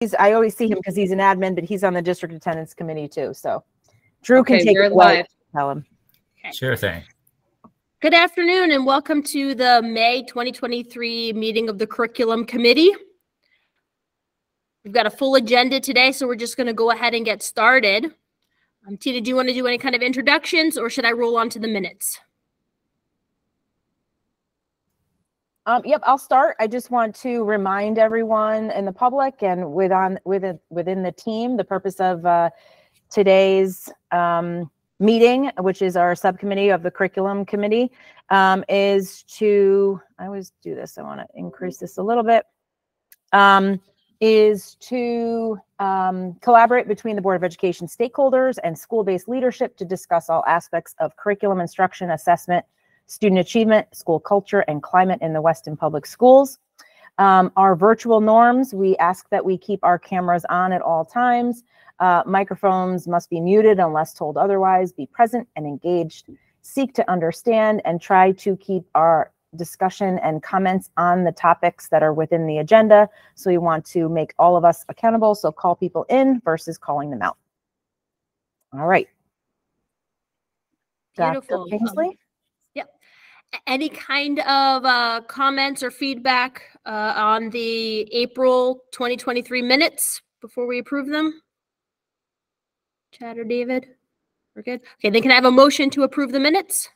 I always see him because he's an admin, but he's on the district attendance committee too. So Drew can take it away. Tell him. Okay. Sure thing. Good afternoon and welcome to the May 2023 meeting of the Curriculum Committee. We've got a full agenda today, so we're just going to go ahead and get started. Tina, do you want to do any kind of introductions or should I roll on to the minutes? Yep, I'll start. I just want to remind everyone in the public and within the team, the purpose of today's meeting, which is our subcommittee of the Curriculum Committee, is to, I always do this, I want to increase this a little bit, is to collaborate between the Board of Education stakeholders and school-based leadership to discuss all aspects of curriculum instruction, assessment, student achievement, school culture, and climate in the Weston Public Schools. Our virtual norms, we ask that we keep our cameras on at all times. Microphones must be muted unless told otherwise. Be present and engaged. Seek to understand and try to keep our discussion and comments on the topics that are within the agenda. So we want to make all of us accountable. So call people in versus calling them out. All right. Beautiful. Dr. Kingsley? Yep. Any kind of comments or feedback on the April 2023 minutes before we approve them? Chad or David? We're good? Okay, then can I have a motion to approve the minutes?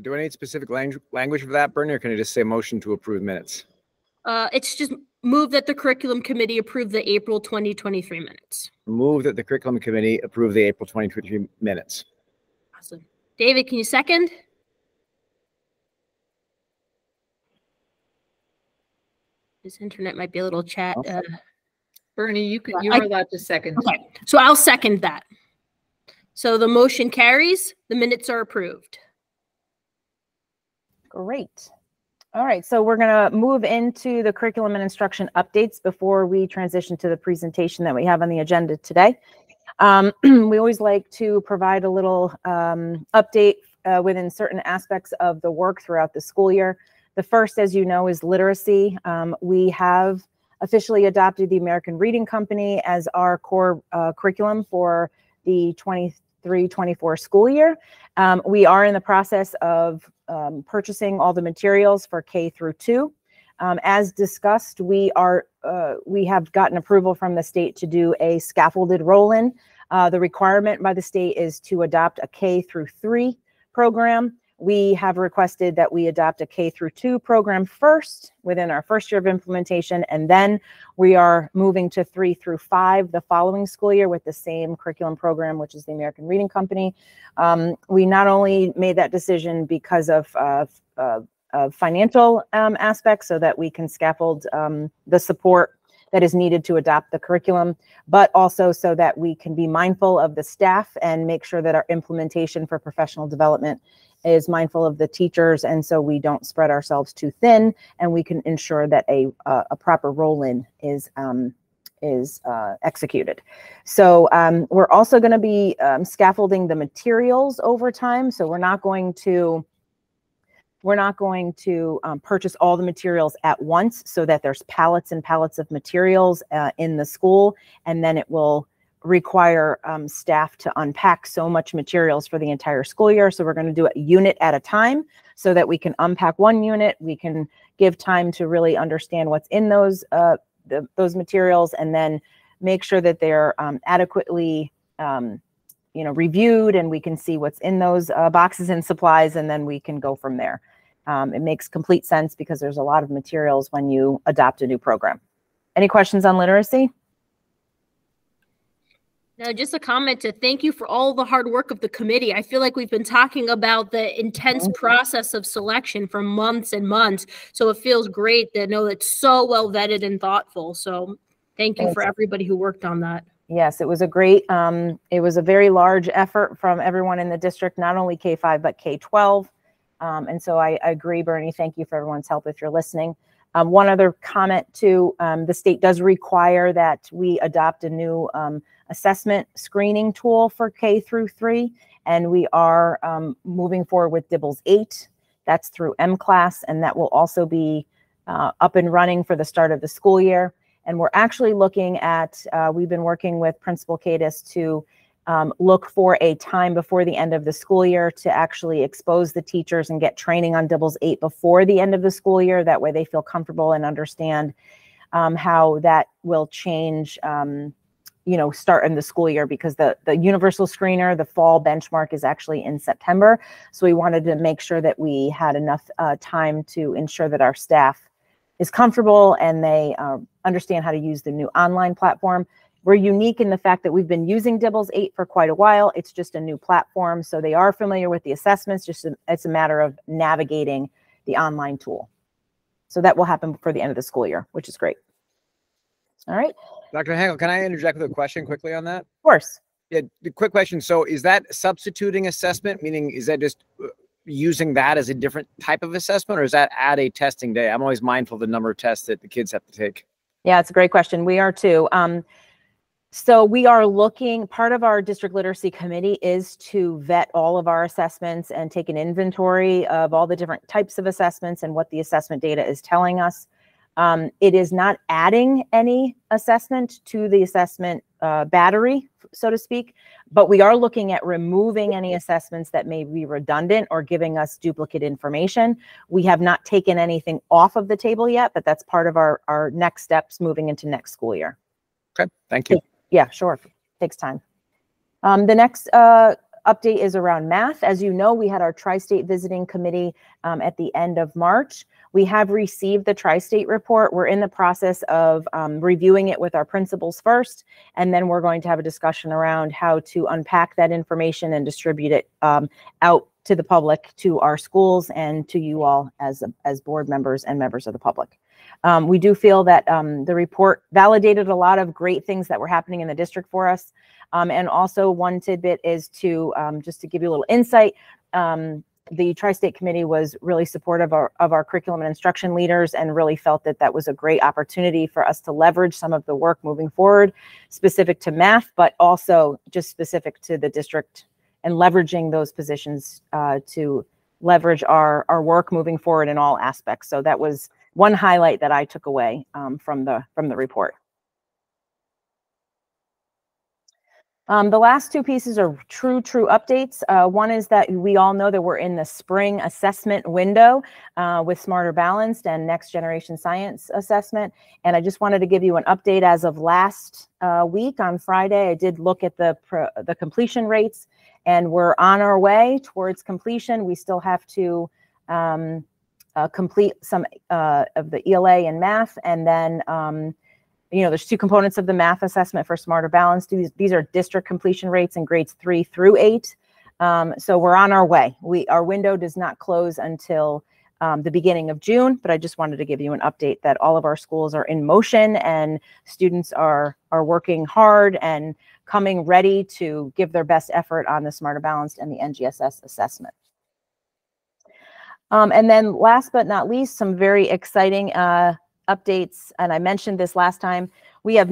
Do I need specific language for that, Bernie, or can I just say motion to approve minutes? It's just move that the Curriculum Committee approve the April 2023 minutes. Move that the Curriculum Committee approve the April 2023 minutes. Awesome. David, can you second? His internet might be a little chat. Bernie, you're allowed to second. Okay, so I'll second that. So the motion carries. The minutes are approved. Great. All right, so we're going to move into the curriculum and instruction updates before we transition to the presentation that we have on the agenda today. We always like to provide a little update within certain aspects of the work throughout the school year. The first, as you know, is literacy. We have officially adopted the American Reading Company as our core curriculum for the 23-24 school year. We are in the process of purchasing all the materials for K through 2. As discussed, we have gotten approval from the state to do a scaffolded roll-in. The requirement by the state is to adopt a K through 3 program. We have requested that we adopt a K through 2 program first within our first year of implementation, and then we are moving to 3 through 5 the following school year with the same curriculum program, which is the American Reading Company. We not only made that decision because of financial aspects so that we can scaffold the support that is needed to adopt the curriculum, but also so that we can be mindful of the staff and make sure that our implementation for professional development is mindful of the teachers, and so we don't spread ourselves too thin, and we can ensure that a proper roll-in is executed. So we're also going to be scaffolding the materials over time. So we're not going to purchase all the materials at once so that there's pallets and pallets of materials in the school, and then it will require staff to unpack so much materials for the entire school year. So we're going to do it unit at a time so that we can unpack one unit. We can give time to really understand what's in those materials, and then make sure that they're adequately reviewed, and we can see what's in those boxes and supplies, and then we can go from there. It makes complete sense because there's a lot of materials when you adopt a new program. Any questions on literacy? No, just a comment to thank you for all the hard work of the committee. I feel like we've been talking about the intense process of selection for months and months. So it feels great to know it's so well vetted and thoughtful. So thank you for everybody who worked on that. Yes, it was a great, it was a very large effort from everyone in the district, not only K-5, but K-12. And so I agree, Bernie, thank you for everyone's help if you're listening. One other comment too, the state does require that we adopt a new assessment screening tool for K through 3, and we are moving forward with DIBELS 8. That's through M-Class, and that will also be up and running for the start of the school year. And we're actually looking at, we've been working with Principal Cadis to look for a time before the end of the school year to actually expose the teachers and get training on DIBELS 8 before the end of the school year. That way they feel comfortable and understand how that will change, start in the school year, because the universal screener, the fall benchmark, is actually in September. So we wanted to make sure that we had enough time to ensure that our staff is comfortable and they understand how to use the new online platform. We're unique in the fact that we've been using DIBELS 8 for quite a while. It's just a new platform, so they are familiar with the assessments. It's a matter of navigating the online tool. So that will happen before the end of the school year, which is great. All right. Dr. Henkel, can I interject with a question quickly on that? Of course. Yeah, the quick question. So is that substituting assessment? Meaning, is that just using that as a different type of assessment, or is that add a testing day? I'm always mindful of the number of tests that the kids have to take. Yeah, it's a great question. We are too. So we are looking, part of our district literacy committee is to vet all of our assessments and take an inventory of all the different types of assessments and what the assessment data is telling us. It is not adding any assessment to the assessment battery, so to speak, but we are looking at removing any assessments that may be redundant or giving us duplicate information. We have not taken anything off of the table yet, but that's part of our next steps moving into next school year. Okay, thank you. Yeah, sure. Takes time. The next update is around math. As you know, we had our Tri-State Visiting Committee at the end of March. We have received the Tri-State report. We're in the process of reviewing it with our principals first, and then we're going to have a discussion around how to unpack that information and distribute it out to the public, to our schools, and to you all as board members and members of the public. We do feel that the report validated a lot of great things that were happening in the district for us. And also one tidbit is to, just to give you a little insight, the Tri-State Committee was really supportive of our curriculum and instruction leaders, and really felt that that was a great opportunity for us to leverage some of the work moving forward, specific to math, but also just specific to the district, and leveraging those positions to leverage our work moving forward in all aspects. So that was one highlight that I took away from the report. The last two pieces are true updates. One is that we all know that we're in the spring assessment window with Smarter Balanced and Next Generation Science Assessment. And I just wanted to give you an update as of last week on Friday. I did look at the completion rates, and we're on our way towards completion. We still have to complete some of the ELA and math, and then there's two components of the math assessment for Smarter Balanced. These are district completion rates in grades 3 through 8. So we're on our way. Our window does not close until the beginning of June, but I just wanted to give you an update that all of our schools are in motion, and students are working hard and coming ready to give their best effort on the Smarter Balanced and the NGSS assessment. And then last but not least, some very exciting updates, and I mentioned this last time. We have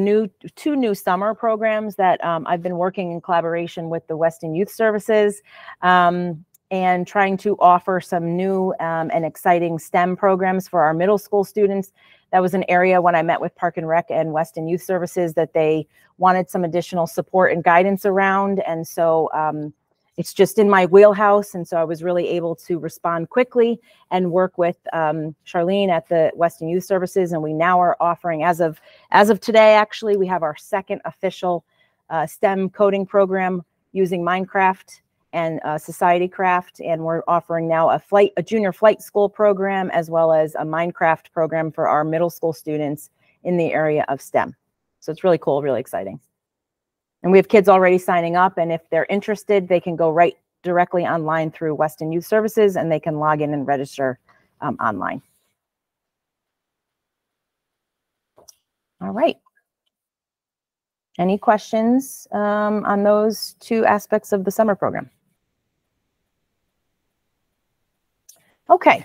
two new summer programs that I've been working in collaboration with the Weston Youth Services and trying to offer some new and exciting STEM programs for our middle school students. That was an area when I met with Park and Rec and Weston Youth Services that they wanted some additional support and guidance around, and so it's just in my wheelhouse, and so I was really able to respond quickly and work with Charlene at the Weston Youth Services, and we now are offering, as of today, actually, we have our second official STEM coding program using Minecraft and SocietyCraft, and we're offering now a junior flight school program as well as a Minecraft program for our middle school students in the area of STEM. So it's really cool, really exciting. And we have kids already signing up, and if they're interested, they can go right directly online through Weston Youth Services, and they can log in and register online. All right. Any questions on those two aspects of the summer program? Okay,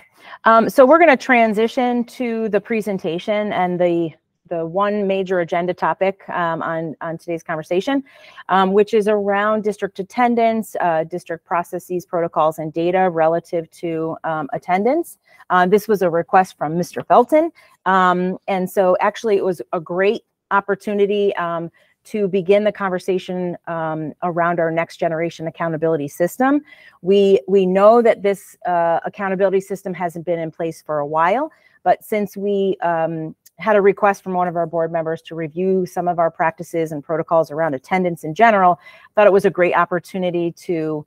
so we're going to transition to the presentation and the one major agenda topic on today's conversation, which is around district attendance, district processes, protocols, and data relative to attendance. This was a request from Mr. Felton. And so actually it was a great opportunity to begin the conversation around our next generation accountability system. We know that this accountability system hasn't been in place for a while, but since we had a request from one of our board members to review some of our practices and protocols around attendance in general, I thought it was a great opportunity to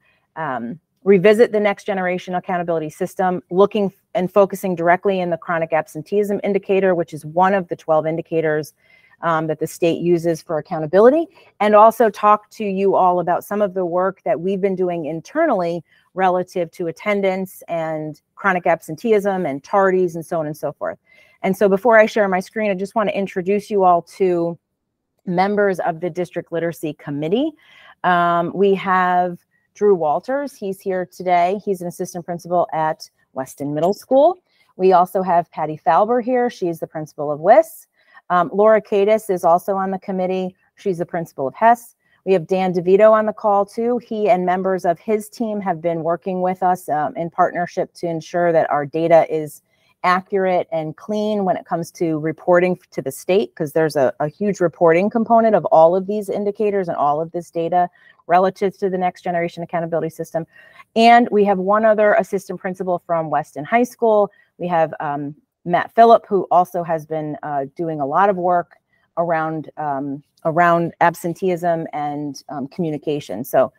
revisit the next generation accountability system, looking and focusing directly in the chronic absenteeism indicator, which is one of the 12 indicators that the state uses for accountability, and also talk to you all about some of the work that we've been doing internally relative to attendance and chronic absenteeism and tardies and so on and so forth. And so before I share my screen, I just want to introduce you all to members of the District Literacy Committee. We have Drew Walters. He's here today. He's an assistant principal at Weston Middle School. We also have Patty Falber here. She's the principal of WIS. Laura Cadis is also on the committee. She's the principal of Hess. We have Dan DeVito on the call too. He and members of his team have been working with us in partnership to ensure that our data is accurate and clean when it comes to reporting to the state, because there's a huge reporting component of all of these indicators and all of this data relative to the next generation accountability system. And we have one other assistant principal from Weston High School. We have Matt Phillip, who also has been doing a lot of work around absenteeism and communication. So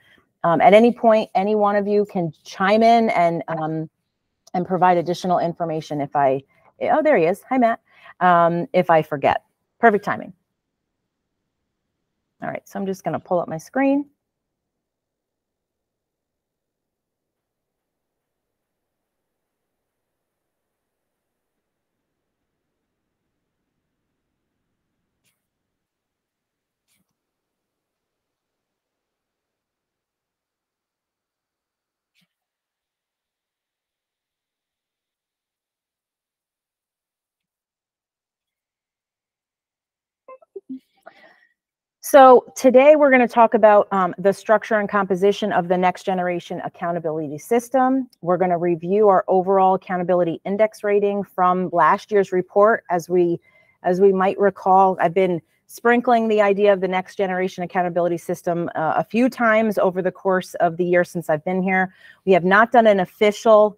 at any point, any one of you can chime in and provide additional information if I, oh, there he is. Hi, Matt. If I forget. Perfect timing. All right, so I'm just going to pull up my screen. So today we're going to talk about the structure and composition of the next generation accountability system. We're going to review our overall accountability index rating from last year's report. As we might recall, I've been sprinkling the idea of the next generation accountability system a few times over the course of the year since I've been here. We have not done an official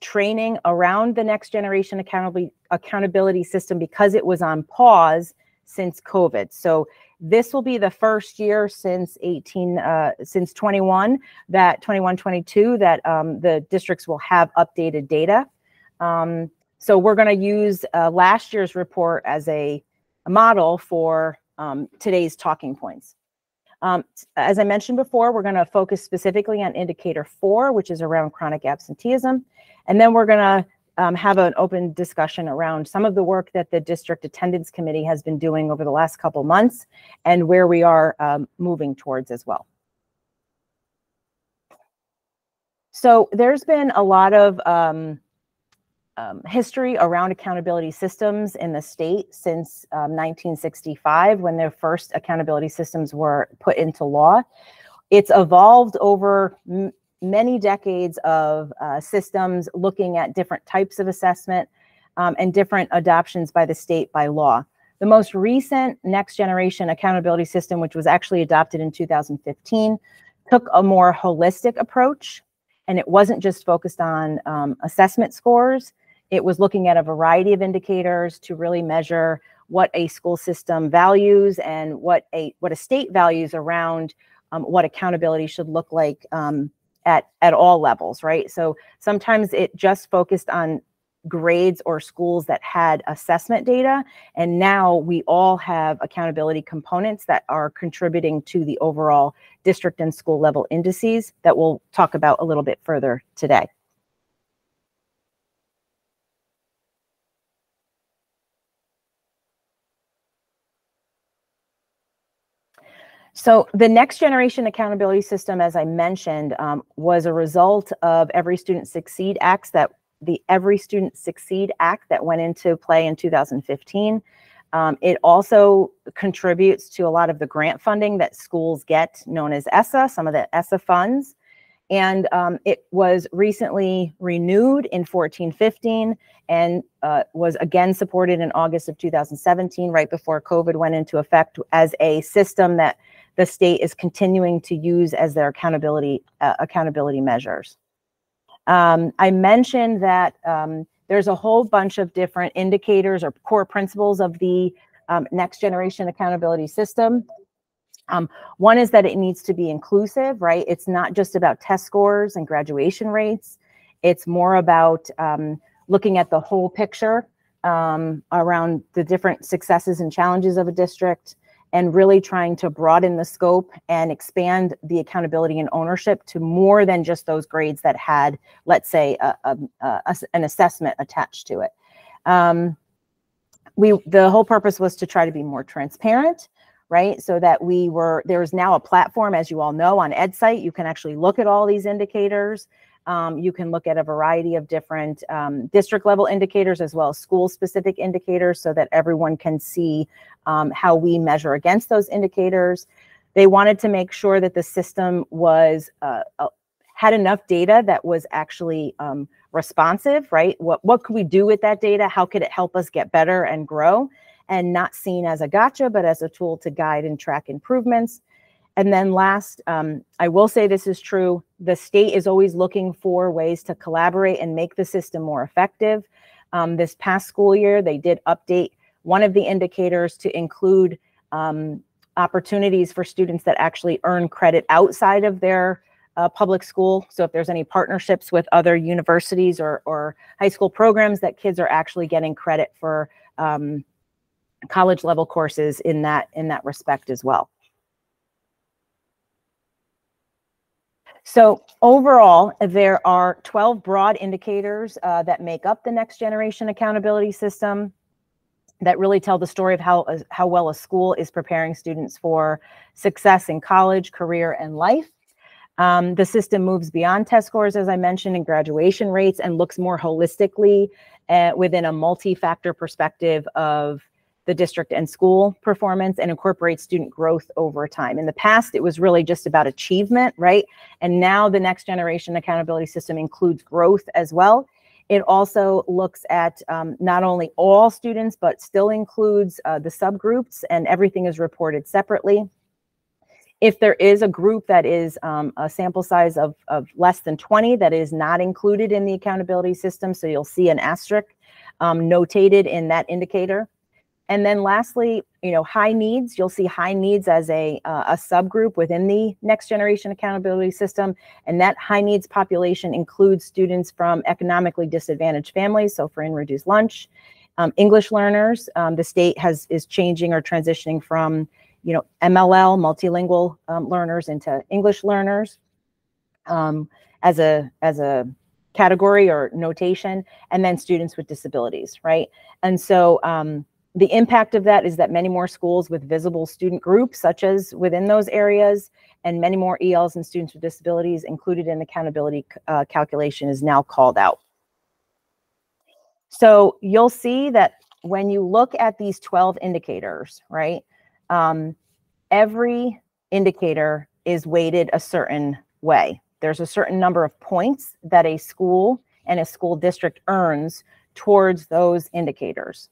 training around the next generation accountability system because it was on pause since COVID. So this will be the first year since 21, that 21-22, that the districts will have updated data. So we're going to use last year's report as a model for today's talking points. As I mentioned before, we're going to focus specifically on indicator 4, which is around chronic absenteeism. And then we're going to have an open discussion around some of the work that the District Attendance Committee has been doing over the last couple months and where we are moving towards as well. So there's been a lot of history around accountability systems in the state since 1965, when their first accountability systems were put into law. It's evolved over many decades of systems looking at different types of assessment and different adoptions by the state by law. The most recent next generation accountability system, which was actually adopted in 2015, took a more holistic approach, and it wasn't just focused on assessment scores. It was looking at a variety of indicators to really measure what a school system values and what a state values around what accountability should look like at all levels, right? So sometimes it just focused on grades or schools that had assessment data, and now we all have accountability components that are contributing to the overall district and school level indices that we'll talk about a little bit further today. So the next generation accountability system, as I mentioned, was a result of Every Student Succeed Act, the Every Student Succeed Act that went into play in 2015. It also contributes to a lot of the grant funding that schools get, known as ESSA, some of the ESSA funds. And it was recently renewed in 14-15 and was again supported in August of 2017, right before COVID went into effect, as a system that the state is continuing to use as their accountability measures. I mentioned that there's a whole bunch of different indicators or core principles of the next generation accountability system. One is that it needs to be inclusive, right? It's not just about test scores and graduation rates. It's more about looking at the whole picture around the different successes and challenges of a district, and really trying to broaden the scope and expand the accountability and ownership to more than just those grades that had, let's say, an assessment attached to it. The whole purpose was to try to be more transparent, right? So that there's now a platform, as you all know, on EdSite. You can actually look at all these indicators. You can look at a variety of different district level indicators as well as school specific indicators, so that everyone can see how we measure against those indicators. They wanted to make sure that the system was had enough data that was actually responsive, right? What could we do with that data? How could it help us get better and grow? And not seen as a gotcha, but as a tool to guide and track improvements. And then last, I will say this is true, the state is always looking for ways to collaborate and make the system more effective. This past school year, they did update one of the indicators to include opportunities for students that actually earn credit outside of their public school. So if there's any partnerships with other universities or high school programs, that kids are actually getting credit for college level courses in that respect as well. So overall, there are 12 broad indicators that make up the next generation accountability system that really tell the story of how well a school is preparing students for success in college, career, and life. The system moves beyond test scores, as I mentioned, and graduation rates, and looks more holistically within a multi-factor perspective of the district and school performance, and incorporates student growth over time. In the past, it was really just about achievement, right? And now the next generation accountability system includes growth as well. It also looks at not only all students, but still includes the subgroups, and everything is reported separately. If there is a group that is a sample size of less than 20 that is not included in the accountability system, so you'll see an asterisk notated in that indicator. And then lastly, high needs, you'll see high needs as a subgroup within the next generation accountability system. And that high needs population includes students from economically disadvantaged families, so free and reduced lunch, English learners. The state is changing or transitioning from MLL, multilingual learners, into English learners as a category or notation, and then students with disabilities, right? And so the impact of that is that many more schools with visible student groups, such as within those areas, and many more ELs and students with disabilities included in the accountability calculation is now called out. So you'll see that when you look at these 12 indicators, right, every indicator is weighted a certain way. There's a certain number of points that a school and a school district earns towards those indicators.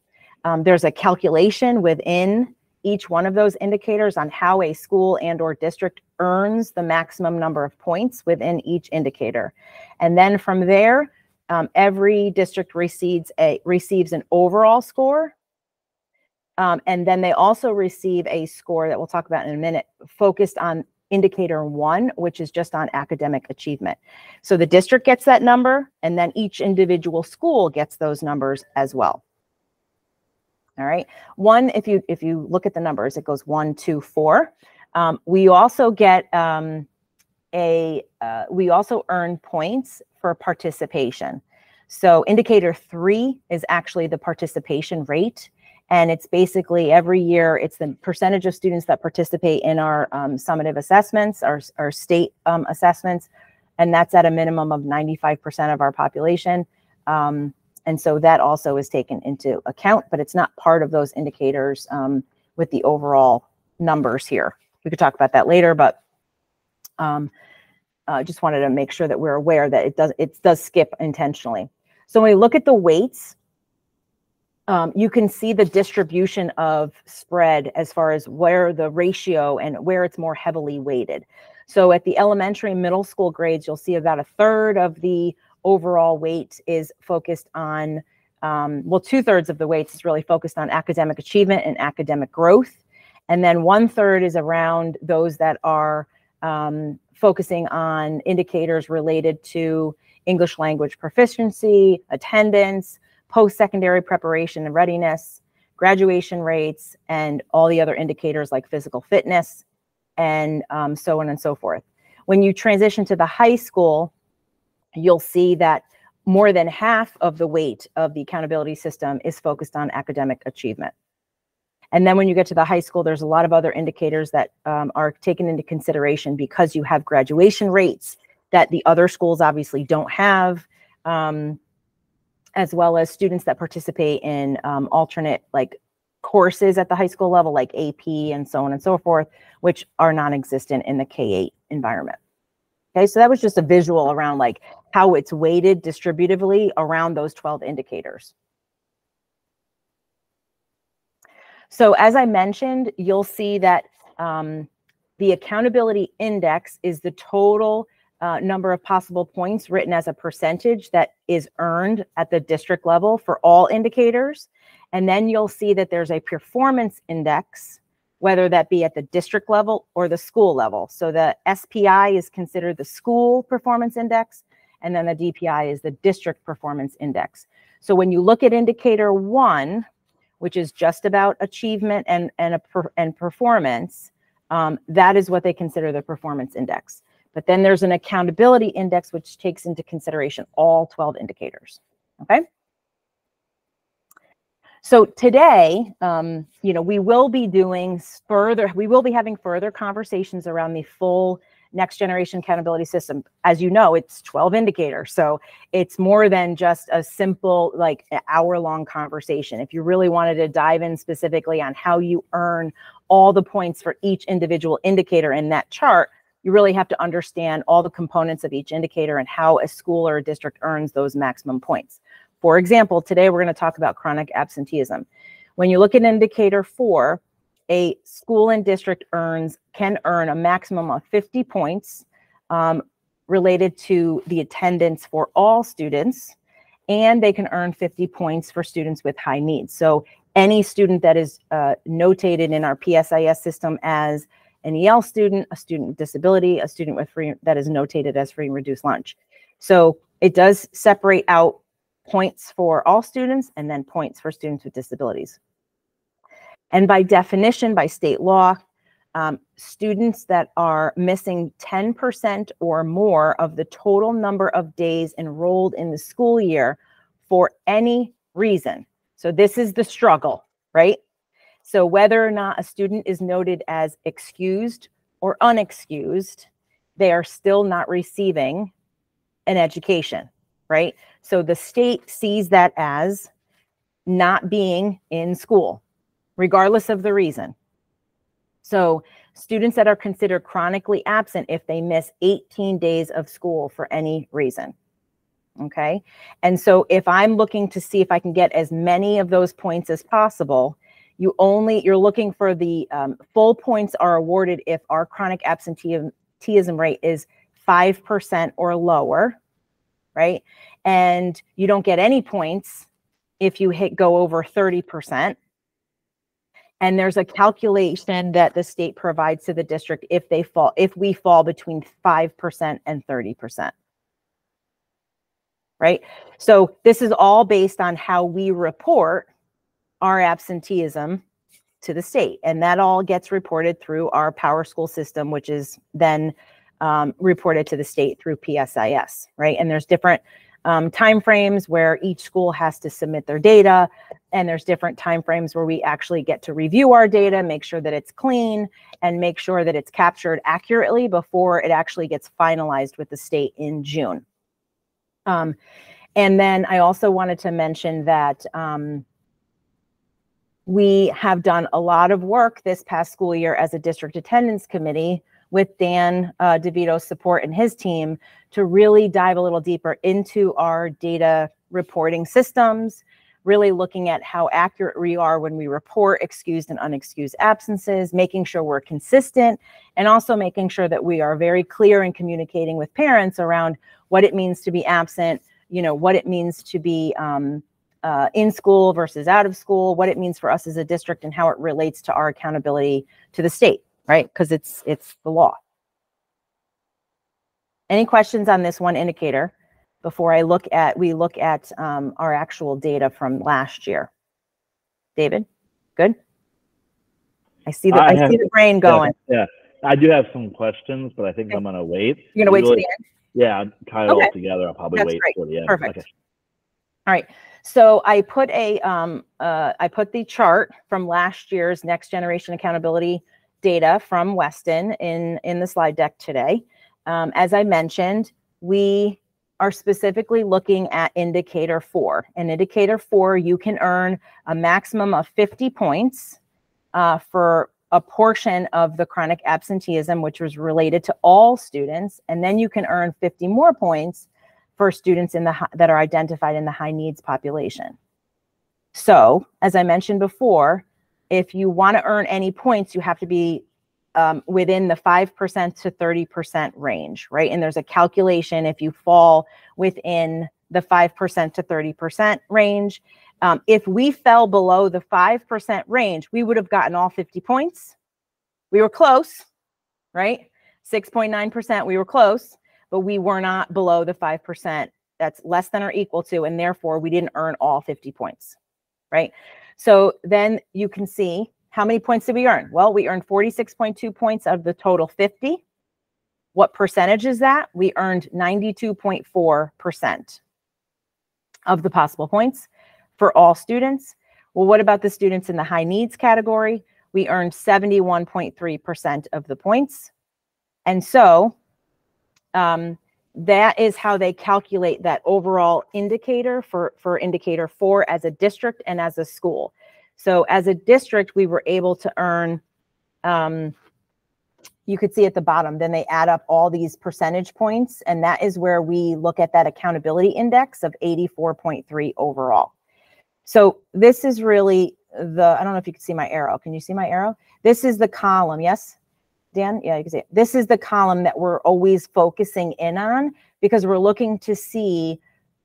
There's a calculation within each one of those indicators on how a school and or district earns the maximum number of points within each indicator. And then from there, every district receives an overall score. And then they also receive a score that we'll talk about in a minute, focused on indicator 1, which is just on academic achievement. So the district gets that number, and then each individual school gets those numbers as well. All right. If you look at the numbers, it goes 1, 2, 4. We also get we also earn points for participation. So indicator 3 is actually the participation rate. And it's basically every year, it's the percentage of students that participate in our summative assessments, our state assessments. And that's at a minimum of 95% of our population. And so that also is taken into account, but it's not part of those indicators with the overall numbers here. We could talk about that later, but just wanted to make sure that we're aware that it does skip intentionally. So when we look at the weights, you can see the distribution of spread as far as where the ratio and where it's more heavily weighted. So at the elementary and middle school grades, you'll see about 1/3 of the overall weight is focused on, well, 2/3 of the weights is really focused on academic achievement and academic growth. And then 1/3 is around those that are focusing on indicators related to English language proficiency, attendance, post-secondary preparation and readiness, graduation rates, and all the other indicators like physical fitness, and so on and so forth. When you transition to the high school, you'll see that more than half of the weight of the accountability system is focused on academic achievement. And then when you get to the high school, there's a lot of other indicators that are taken into consideration because you have graduation rates that the other schools obviously don't have, as well as students that participate in alternate like courses at the high school level, like AP and so on and so forth, which are non-existent in the K-8 environment. Okay, so that was just a visual around like how it's weighted distributively around those 12 indicators. So as I mentioned, you'll see that the accountability index is the total number of possible points written as a percentage that is earned at the district level for all indicators. And then you'll see that there's a performance index, whether that be at the district level or the school level. So the SPI is considered the school performance index, and then the DPI is the district performance index. So when you look at indicator 1, which is just about achievement and performance, that is what they consider the performance index. But then there's an accountability index, which takes into consideration all 12 indicators, okay? So today, we will be having further conversations around the full next generation accountability system. As you know, it's 12 indicators. So it's more than just a simple, like hour-long conversation. If you really wanted to dive in specifically on how you earn all the points for each individual indicator in that chart, you really have to understand all the components of each indicator and how a school or a district earns those maximum points. For example, today we're going to talk about chronic absenteeism. When you look at indicator 4, a school and district can earn a maximum of 50 points related to the attendance for all students, and they can earn 50 points for students with high needs. So any student that is notated in our PSIS system as an EL student, a student with disability, a student with that is notated as free and reduced lunch. So it does separate out points for all students and then points for students with disabilities. And by definition, by state law, students that are missing 10% or more of the total number of days enrolled in the school year for any reason. So this is the struggle, right? So whether or not a student is noted as excused or unexcused, they are still not receiving an education, right? So the state sees that as not being in school, regardless of the reason. So students that are considered chronically absent if they miss 18 days of school for any reason, okay? And so if I'm looking to see if I can get as many of those points as possible, you're looking for the full points are awarded if our chronic absenteeism rate is 5% or lower, right? And you don't get any points if you go over 30%. And there's a calculation that the state provides to the district if we fall between 5% and 30%. Right? So this is all based on how we report our absenteeism to the state. And that all gets reported through our PowerSchool system, which is then reported to the state through PSIS, right? And there's different timeframes where each school has to submit their data, and there's different timeframes where we actually get to review our data, make sure that it's clean, and make sure that it's captured accurately before it actually gets finalized with the state in June. And then I also wanted to mention that we have done a lot of work this past school year as a district attendance committee with Dan DeVito's support and his team to really dive a little deeper into our data reporting systems, really looking at how accurate we are when we report excused and unexcused absences, making sure we're consistent, and also making sure that we are very clear in communicating with parents around what it means to be absent, you know, what it means to be in school versus out of school, what it means for us as a district, and how it relates to our accountability to the state, right? Because it's the law. Any questions on this one indicator before we look at our actual data from last year? David, good? I see the brain going. Yeah, I do have some questions, but I think I'm gonna wait. You're gonna wait till the end? Yeah, tie it all together. I'll probably wait till the end. Perfect. Okay. All right. So I put the chart from last year's Next Generation Accountability data from Weston in the slide deck today. As I mentioned, we are specifically looking at indicator 4. In indicator 4, you can earn a maximum of 50 points for a portion of the chronic absenteeism, which was related to all students, and then you can earn 50 more points for students that are identified in the high needs population. So, as I mentioned before, if you want to earn any points, you have to be within the 5% to 30% range, right? And there's a calculation if you fall within the 5% to 30% range. If we fell below the 5% range, we would have gotten all 50 points. We were close, right? 6.9%, we were close, but we were not below the 5%. That's less than or equal to, and therefore we didn't earn all 50 points, right? So then you can see how many points did we earn? Well, we earned 46.2 points out of the total 50. What percentage is that? We earned 92.4% of the possible points for all students. Well, what about the students in the high needs category? We earned 71.3% of the points. And so that is how they calculate that overall indicator for indicator 4 as a district and as a school. So as a district, we were able to earn, you could see at the bottom, then they add up all these percentage points, and that is where we look at that accountability index of 84.3 overall. So this is really I don't know if you can see my arrow. Can you see my arrow? This is the column, yes? Dan? Yeah, you can see it. This is the column that we're always focusing in on because we're looking to see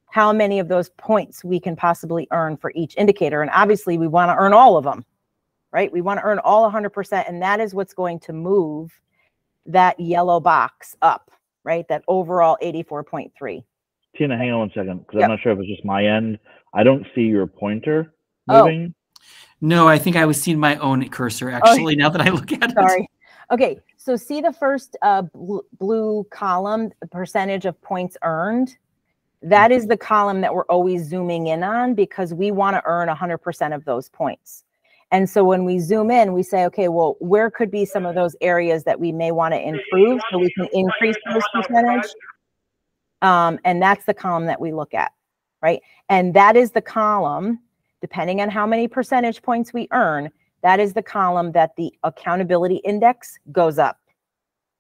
how many of those points we can possibly earn for each indicator. And obviously we want to earn all of them, right? We want to earn all 100%, and that is what's going to move that yellow box up, right? That overall 84.3. Tina, hang on one second, because I'm not sure if it's just my end. I don't see your pointer moving. No, I think I was seeing my own cursor, actually, now that I look at it. Sorry. Okay, so see the first blue column, the percentage of points earned? That is the column that we're always zooming in on because we want to earn 100% of those points. And so when we zoom in, we say, okay, well, where could be some of those areas that we may want to improve so we can increase those percentage? And that's the column that we look at, right? And that is the column, depending on how many percentage points we earn, that is the column that the accountability index goes up.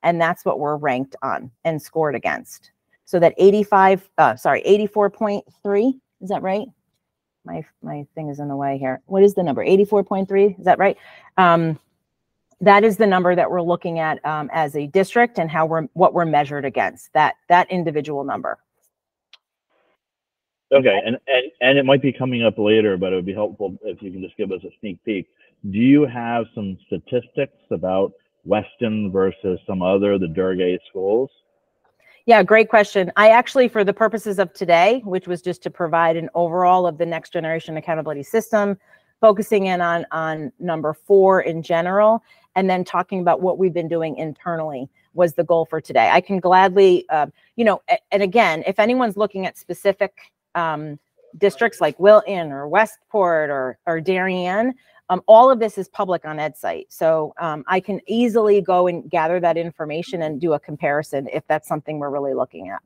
And that's what we're ranked on and scored against. So that 84.3, is that right? My thing is in the way here. What is the number? 84.3, is that right? That is the number that we're looking at as a district and what we're measured against, that individual number. Okay, and it might be coming up later, but it would be helpful if you can just give us a sneak peek. Do you have some statistics about Weston versus some other, the Durgay schools? Yeah, great question. I actually, for the purposes of today, which was just to provide an overall of the Next Generation Accountability System, focusing in on number 4 in general, and then talking about what we've been doing internally was the goal for today. I can gladly, and again, if anyone's looking at specific districts like Wilton or Westport or Darien, all of this is public on EdSite. So I can easily go and gather that information and do a comparison if that's something we're really looking at.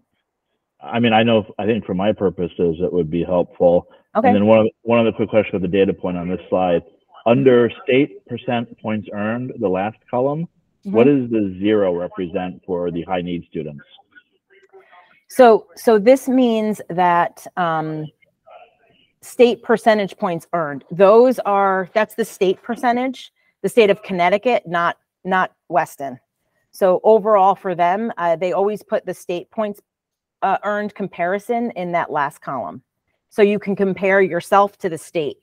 I mean, I think for my purposes, it would be helpful. Okay. And then one other quick question with the data point on this slide. Under state percent points earned, the last column, what does the 0 represent for the high need students? So this means that state percentage points earned, that's the state percentage, the state of Connecticut, not Weston. So overall for them, they always put the state points earned comparison in that last column. So you can compare yourself to the state.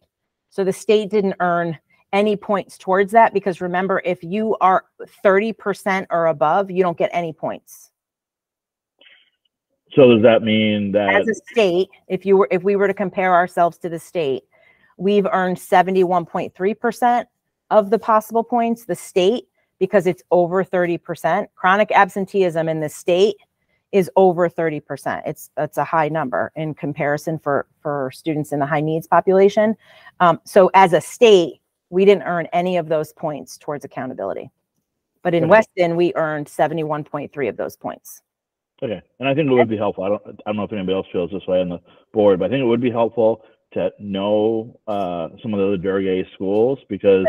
So the state didn't earn any points towards that, because remember, if you are 30% or above, you don't get any points. So does that mean that as a state, if we were to compare ourselves to the state, we've earned 71.3% of the possible points. The state, because it's over 30%, chronic absenteeism in the state is over 30%. It's a high number in comparison for students in the high needs population. So as a state, we didn't earn any of those points towards accountability. But in Weston, we earned 71.3 of those points. Okay, and I think it would be helpful. I don't know if anybody else feels this way on the board, but I think it would be helpful to know some of the other Durgay schools, because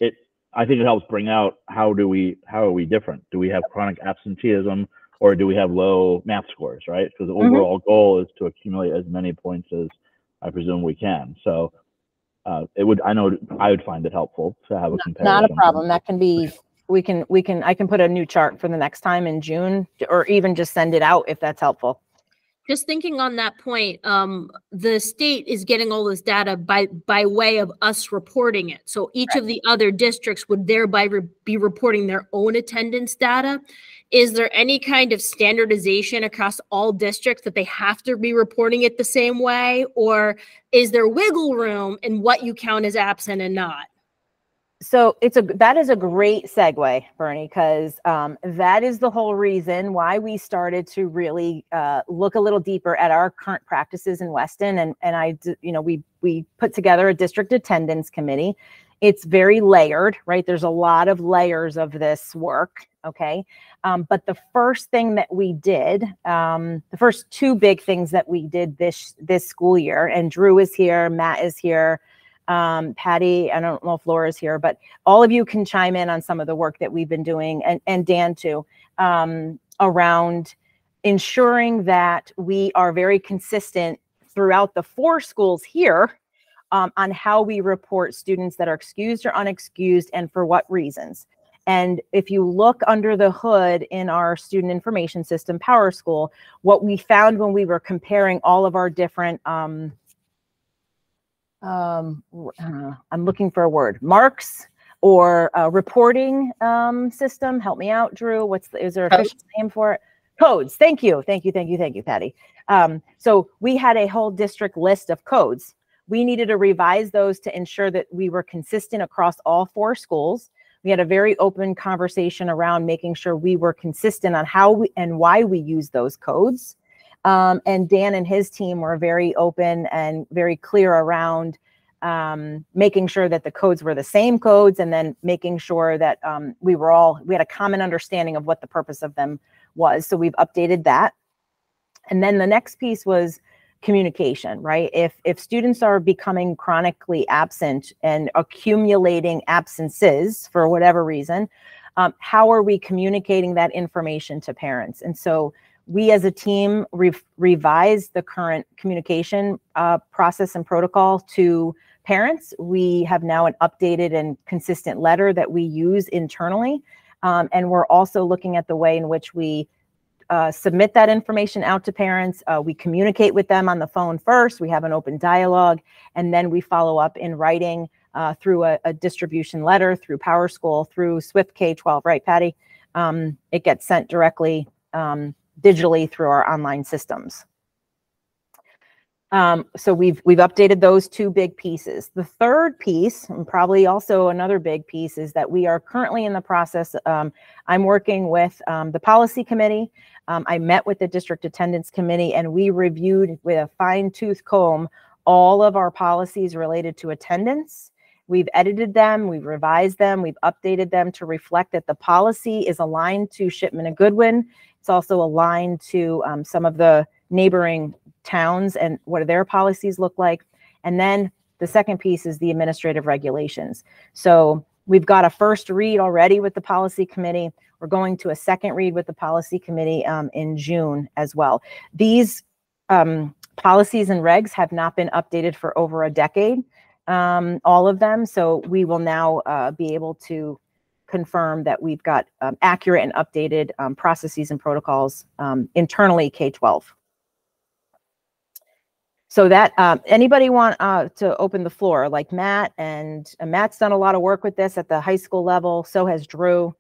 I think it helps bring out how are we different? Do we have chronic absenteeism, or do we have low math scores, right? Because the overall goal is to accumulate as many points as I presume we can. So I would find it helpful to have a comparison. Not a problem. That can be. I can put a new chart for the next time in June, or even just send it out if that's helpful. Just thinking on that point, the state is getting all this data by way of us reporting it. So each of the other districts would thereby be reporting their own attendance data. Is there any kind of standardization across all districts that they have to be reporting it the same way? Or is there wiggle room in what you count as absent and not? So that is a great segue, Bernie, because that is the whole reason why we started to really look a little deeper at our current practices in Weston, and we put together a district attendance committee. It's very layered, right? There's a lot of layers of this work, okay? But the first thing that we did, the first two big things that we did this school year, and Drew is here, Matt is here, Patty, I don't know if Laura's here, but all of you can chime in on some of the work that we've been doing, and Dan too, around ensuring that we are very consistent throughout the 4 schools here on how we report students that are excused or unexcused and for what reasons. And if you look under the hood in our student information system, PowerSchool, what we found when we were comparing all of our different I'm looking for a word, marks or reporting system. Help me out, Drew. Is there an official name for it? Codes. Thank you, Patty. So we had a whole district list of codes. We needed to revise those to ensure that we were consistent across all 4 schools. We had a very open conversation around making sure we were consistent on how and why we use those codes. And Dan and his team were very open and very clear around making sure that the codes were the same codes, and then making sure that we had a common understanding of what the purpose of them was. So we've updated that. And then the next piece was communication, right? If students are becoming chronically absent and accumulating absences for whatever reason, how are we communicating that information to parents? And so we as a team revised the current communication process and protocol to parents. We have now an updated and consistent letter that we use internally. And we're also looking at the way in which we submit that information out to parents. We communicate with them on the phone first. We have an open dialogue, and then we follow up in writing through a distribution letter, through PowerSchool, through Swift K-12, right, Patty? It gets sent directly digitally through our online systems. So we've updated those 2 big pieces. The third piece, and probably also another big piece, is that we are currently in the process. I'm working with the policy committee. I met with the district attendance committee, and we reviewed with a fine-tooth comb all of our policies related to attendance. We've edited them, we've revised them, we've updated them to reflect that the policy is aligned to Shipman and Goodwin. It's also aligned to some of the neighboring towns and what do their policies look like. And then the second piece is the administrative regulations. So we've got a first read already with the policy committee. We're going to a second read with the policy committee in June as well. These policies and regs have not been updated for over a decade, all of them. So we will now be able to confirm that we've got accurate and updated processes and protocols internally K-12. So that anybody want to open the floor, like Matt, and Matt's done a lot of work with this at the high school level. So has Drew.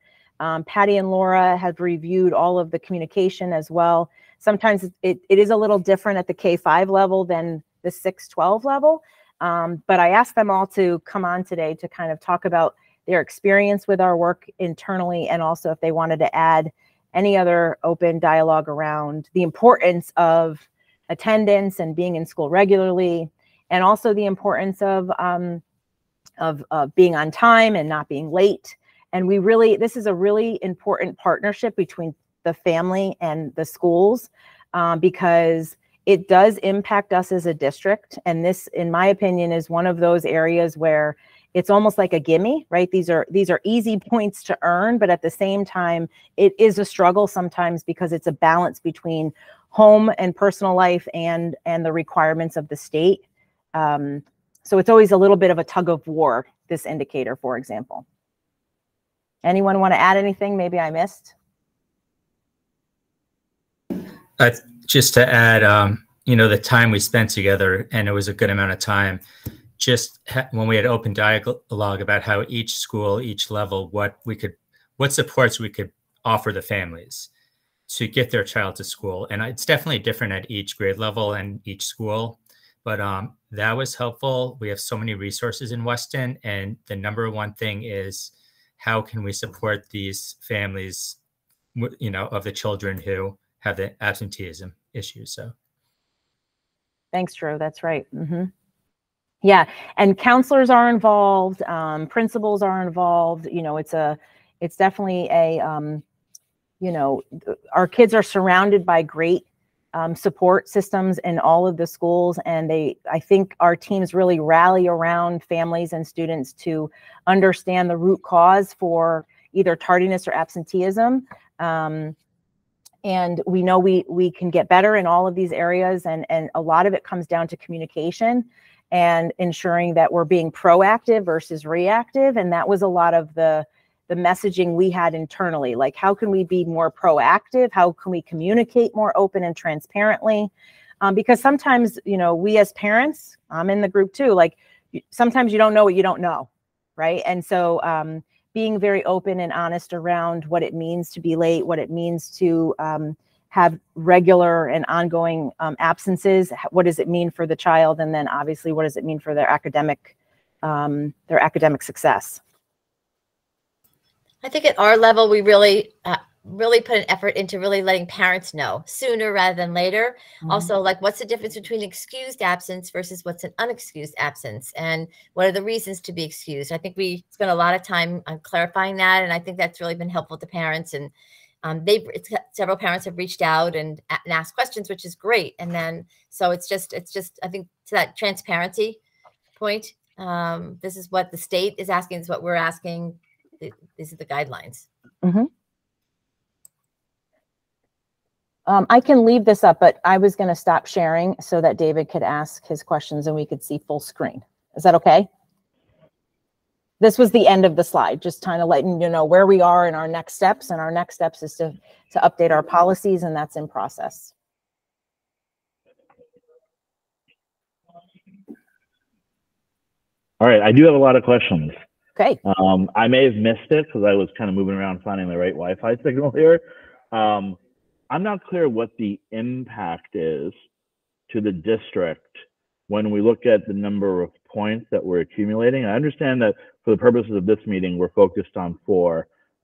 Patty and Laura have reviewed all of the communication as well. Sometimes it is a little different at the K-5 level than the 6-12 level. But I asked them all to come on today to kind of talk about their experience with our work internally, and also if they wanted to add any other open dialogue around the importance of attendance and being in school regularly, and also the importance of being on time and not being late. And this is a really important partnership between the family and the schools, because it does impact us as a district. And this, in my opinion, is one of those areas where it's almost like a gimme, right? These are easy points to earn, but at the same time, it is a struggle sometimes because it's a balance between home and personal life and the requirements of the state. So it's always a little bit of a tug of war, this indicator, for example. Anyone want to add anything maybe I missed? Just to add, the time we spent together, and it was a good amount of time, just when we had open dialogue about how each school, each level, what supports we could offer the families to get their child to school. And it's definitely different at each grade level and each school, but that was helpful. We have so many resources in Weston, and the number one thing is how can we support these families, of the children who have the absenteeism issues. So. Thanks, Drew. That's right. Mm-hmm. Yeah, and counselors are involved, principals are involved. It's definitely our kids are surrounded by great support systems in all of the schools, and I think our teams really rally around families and students to understand the root cause for either tardiness or absenteeism. And we know we can get better in all of these areas, and a lot of it comes down to communication and ensuring that we're being proactive versus reactive. And that was a lot of the messaging we had internally, like how can we be more proactive? How can we communicate more open and transparently? Because sometimes, we as parents, I'm in the group too, like sometimes you don't know what you don't know, right? And so being very open and honest around what it means to be late, what it means to have regular and ongoing absences, what does it mean for the child? And then obviously, what does it mean for their academic success? I think at our level, we really put an effort into really letting parents know sooner rather than later. Mm-hmm. Also, like, what's the difference between excused absence versus what's an unexcused absence, and what are the reasons to be excused? I think we spent a lot of time on clarifying that, and I think that's really been helpful to parents. And several parents have reached out and asked questions, which is great. And then so it's just I think to that transparency point, this is what the state is asking, this is what we're asking. These are the guidelines. Mm-hmm. I can leave this up, but I was going to stop sharing so that David could ask his questions and we could see full screen. Is that okay? This was the end of the slide, just kind of letting you know where we are in our next steps. And our next steps is to update our policies, and that's in process. All right, I do have a lot of questions. Okay. I may have missed it because I was kind of moving around finding the right Wi-Fi signal here. I'm not clear what the impact is to the district when we look at the number of points that we're accumulating. I understand that for the purposes of this meeting, we're focused on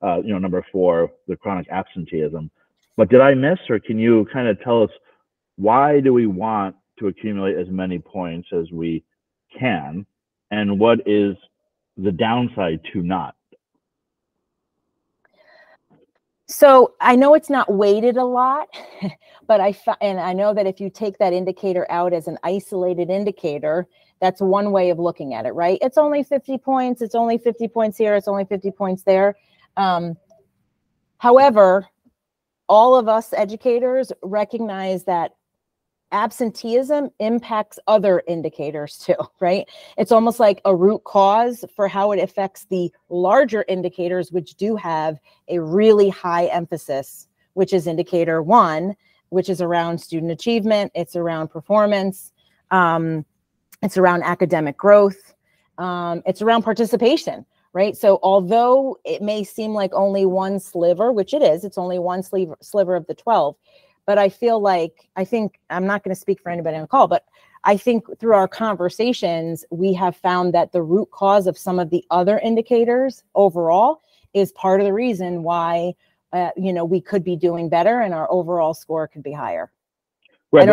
number 4, the chronic absenteeism. But did I miss, or can you kind of tell us why do we want to accumulate as many points as we can, and what is the downside to not? So I know it's not weighted a lot, but and I know that if you take that indicator out as an isolated indicator, that's one way of looking at it, right? It's only 50 points. It's only 50 points here. It's only 50 points there. However, all of us educators recognize that absenteeism impacts other indicators too, right? It's almost like a root cause for how it affects the larger indicators, which do have a really high emphasis, which is indicator 1, which is around student achievement. It's around performance. It's around academic growth. It's around participation, right? So although it may seem like only one sliver, which it is, it's only one sliver of the 12, but I feel like, I'm not going to speak for anybody on the call, but I think through our conversations, we have found that the root cause of some of the other indicators overall is part of the reason why, we could be doing better and our overall score could be higher. Right,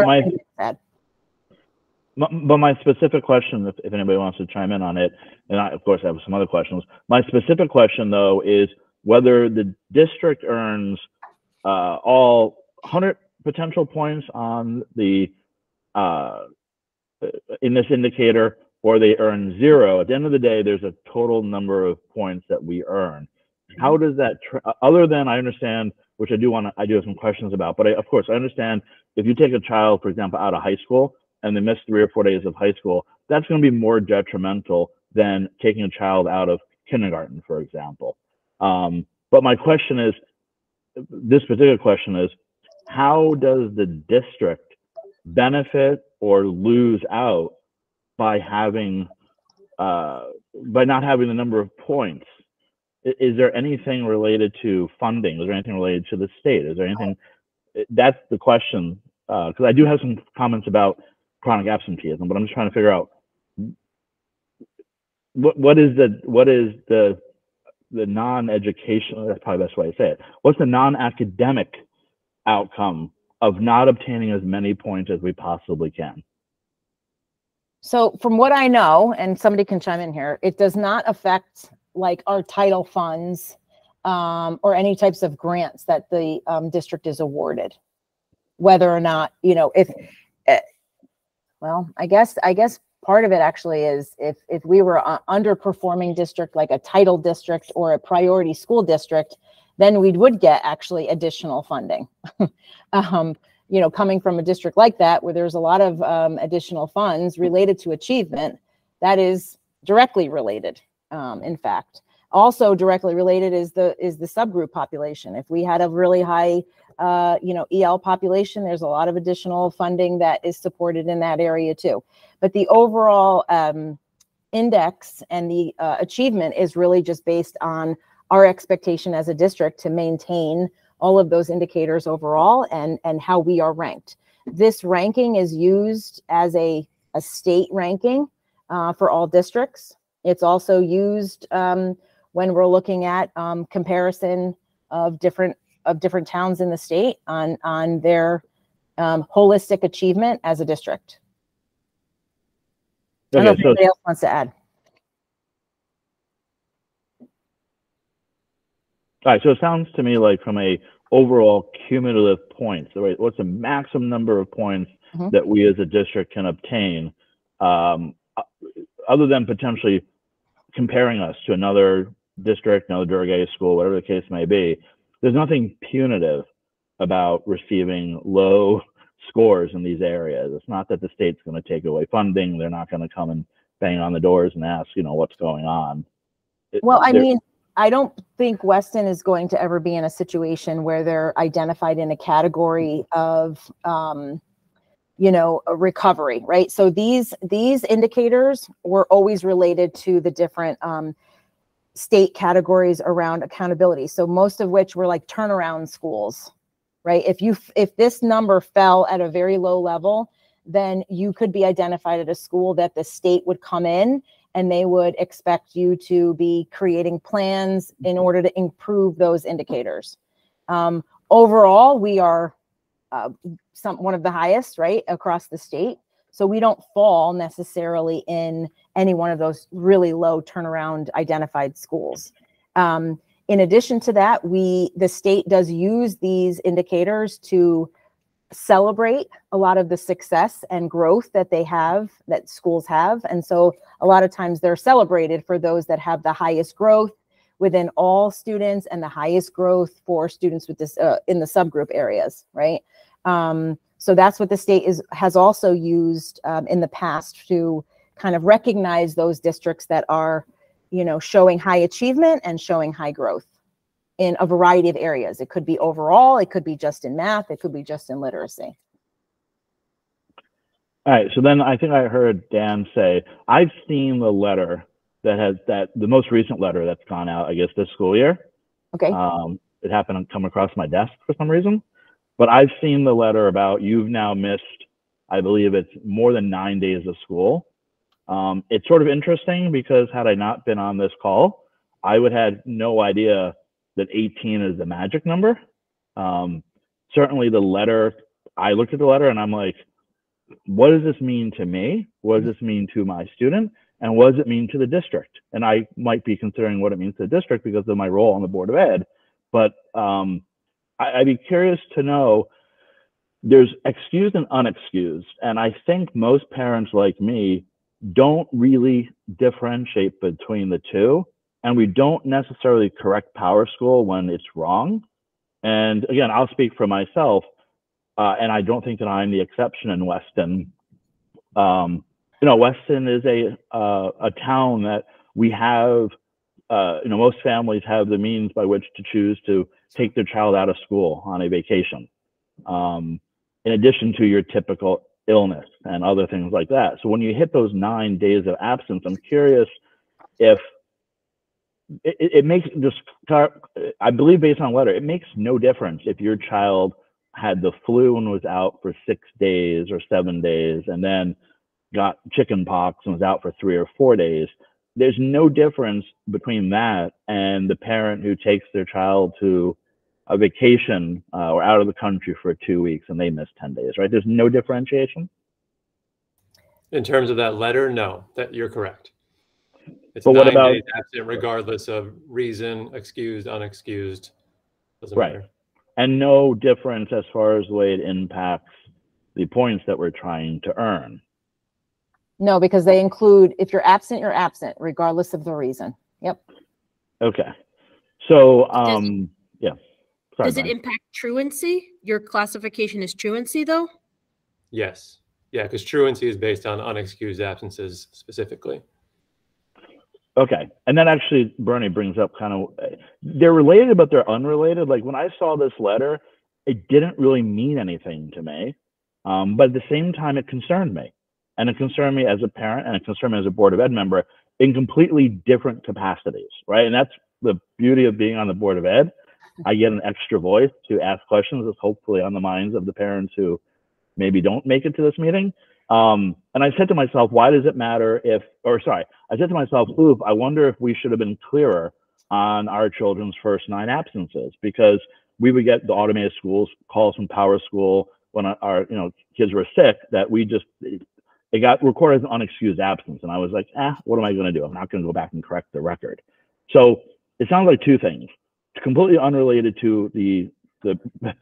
but my specific question, if anybody wants to chime in on it, and of course I have some other questions. My specific question though is whether the district earns all 100 potential points on the in this indicator, or they earn 0. At the end of the day, there's a total number of points that we earn. How does that, other than I understand, which I do have some questions about, but of course I understand if you take a child, for example, out of high school and they miss 3 or 4 days of high school, that's going to be more detrimental than taking a child out of kindergarten, for example. But my question is, this particular question is, how does the district benefit or lose out by having by not having the number of points? Is there anything related to funding? Is there anything related to the state? Is there anything? That's the question, because I do have some comments about chronic absenteeism, but I'm just trying to figure out what is the non-educational, that's probably the best way to say it. What's the non-academic outcome of not obtaining as many points as we possibly can? So from what I know, and somebody can chime in here, it does not affect like our title funds or any types of grants that the district is awarded, whether or not, well, I guess part of it actually is if we were an underperforming district, like a title district or a priority school district, then we would get actually additional funding. Coming from a district like that, where there's a lot of additional funds related to achievement, that is directly related. In fact, also directly related is the subgroup population. If we had a really high EL population, there's a lot of additional funding that is supported in that area too. But the overall index and the achievement is really just based on our expectation as a district to maintain all of those indicators overall and how we are ranked. This ranking is used as a state ranking for all districts. It's also used when we're looking at comparison of different towns in the state on their holistic achievement as a district. I don't know if anybody else wants to add. All right, so it sounds to me like from a overall cumulative points, right? What's the maximum number of points that we as a district can obtain, other than potentially comparing us to another district, another Durga school, whatever the case may be? There's nothing punitive about receiving low scores in these areas. It's not that the state's going to take away funding. They're not going to come and bang on the doors and ask, what's going on. I don't think Weston is going to ever be in a situation where they're identified in a category of, a recovery, right? So these indicators were always related to the different state categories around accountability. So most of which were like turnaround schools, right? If this number fell at a very low level, then you could be identified at a school that the state would come in and they would expect you to be creating plans in order to improve those indicators. Overall, we are one of the highest, right, across the state. So we don't fall necessarily in any one of those really low turnaround identified schools. In addition to that, the state does use these indicators to celebrate a lot of the success and growth that that schools have. And so a lot of times they're celebrated for those that have the highest growth within all students and the highest growth for students with this in the subgroup areas, right? So that's what the state has also used in the past to kind of recognize those districts that are, showing high achievement and showing high growth in a variety of areas. It could be overall, it could be just in math, it could be just in literacy. All right, so then I think I heard Dan say, I've seen the letter the most recent letter that's gone out, I guess, this school year. Okay. It happened to come across my desk for some reason, but I've seen the letter about you've now missed, I believe it's more than 9 days of school. It's sort of interesting because had I not been on this call, I would have no idea that 18 is the magic number. Certainly the letter, I looked at the letter and I'm like, what does this mean to me? What does this mean to my student? And what does it mean to the district? And I might be considering what it means to the district because of my role on the Board of Ed. But I'd be curious to know, there's excused and unexcused. And I think most parents like me don't really differentiate between the two. And we don't necessarily correct PowerSchool when it's wrong. And again, I'll speak for myself, and I don't think that I'm the exception in Weston. Weston is a town that we have, most families have the means by which to choose to take their child out of school on a vacation, in addition to your typical illness and other things like that. So when you hit those 9 days of absence, I'm curious if it makes just, I believe based on letter, it makes no difference if your child had the flu and was out for 6 days or 7 days and then got chicken pox and was out for 3 or 4 days. There's no difference between that and the parent who takes their child to a vacation or out of the country for 2 weeks and they miss 10 days, right? There's no differentiation. In terms of that letter, no, that you're correct. It's but 9 what about days absent, regardless of reason, excused, unexcused, doesn't right matter. And no difference as far as the way it impacts the points that we're trying to earn. No, because they include, if you're absent, regardless of the reason. Yep. Okay. So, yeah. Sorry, Does it impact truancy? Your classification is truancy, though? Yes. Yeah, because truancy is based on unexcused absences specifically. Okay. And that actually, Bernie brings up kind of, they're related, but they're unrelated. Like when I saw this letter, it didn't really mean anything to me. But at the same time, it concerned me. And it concerned me as a parent and it concerned me as a Board of Ed member in completely different capacities, right? And that's the beauty of being on the Board of Ed. I get an extra voice to ask questions that's hopefully on the minds of the parents who maybe don't make it to this meeting. And I said to myself, why does it matter I said to myself, I wonder if we should have been clearer on our children's first 9 absences, because we would get the automated schools calls from PowerSchool when our kids were sick that it got recorded as an unexcused absence. And I was like, what am I going to do? I'm not going to go back and correct the record. So it sounds like two things. Completely unrelated to the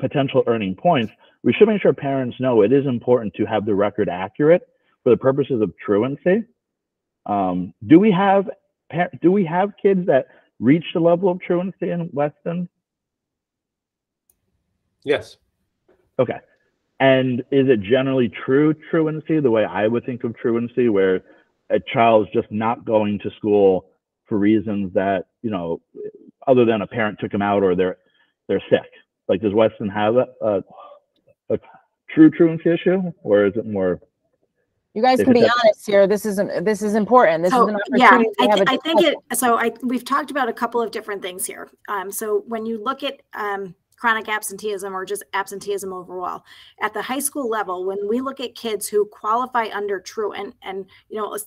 potential earning points, we should make sure parents know it is important to have the record accurate for the purposes of truancy. Do we have kids that reach the level of truancy in Weston? Yes. Okay. And is it generally true truancy, the way I would think of truancy, where a child is just not going to school for reasons that, other than a parent took them out or they're sick? Like, does Weston have a true truancy issue, or is it more? You guys can be honest here. This is important. This is an opportunity to have a discussion. We've talked about a couple of different things here. So when you look at chronic absenteeism or just absenteeism overall at the high school level, when we look at kids who qualify under truant, and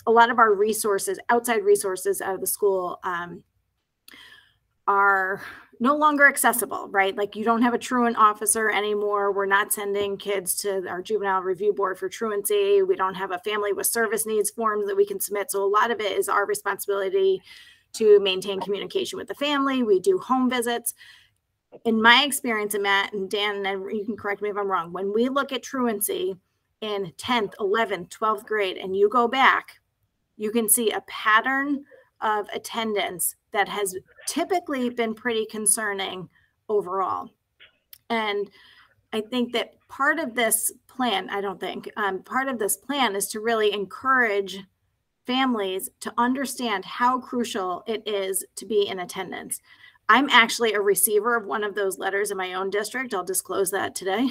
a lot of our resources, outside resources out of the school, are no longer accessible, right? Like, you don't have a truant officer anymore. We're not sending kids to our juvenile review board for truancy. We don't have a family with service needs form that we can submit. So a lot of it is our responsibility to maintain communication with the family. We do home visits. In my experience, and Matt and Dan, and you can correct me if I'm wrong, when we look at truancy in 10th, 11th, 12th grade, and you go back, you can see a pattern of attendance that has typically been pretty concerning overall. And I think that part of this plan, part of this plan is to really encourage families to understand how crucial it is to be in attendance. I'm actually a receiver of one of those letters in my own district. I'll disclose that today.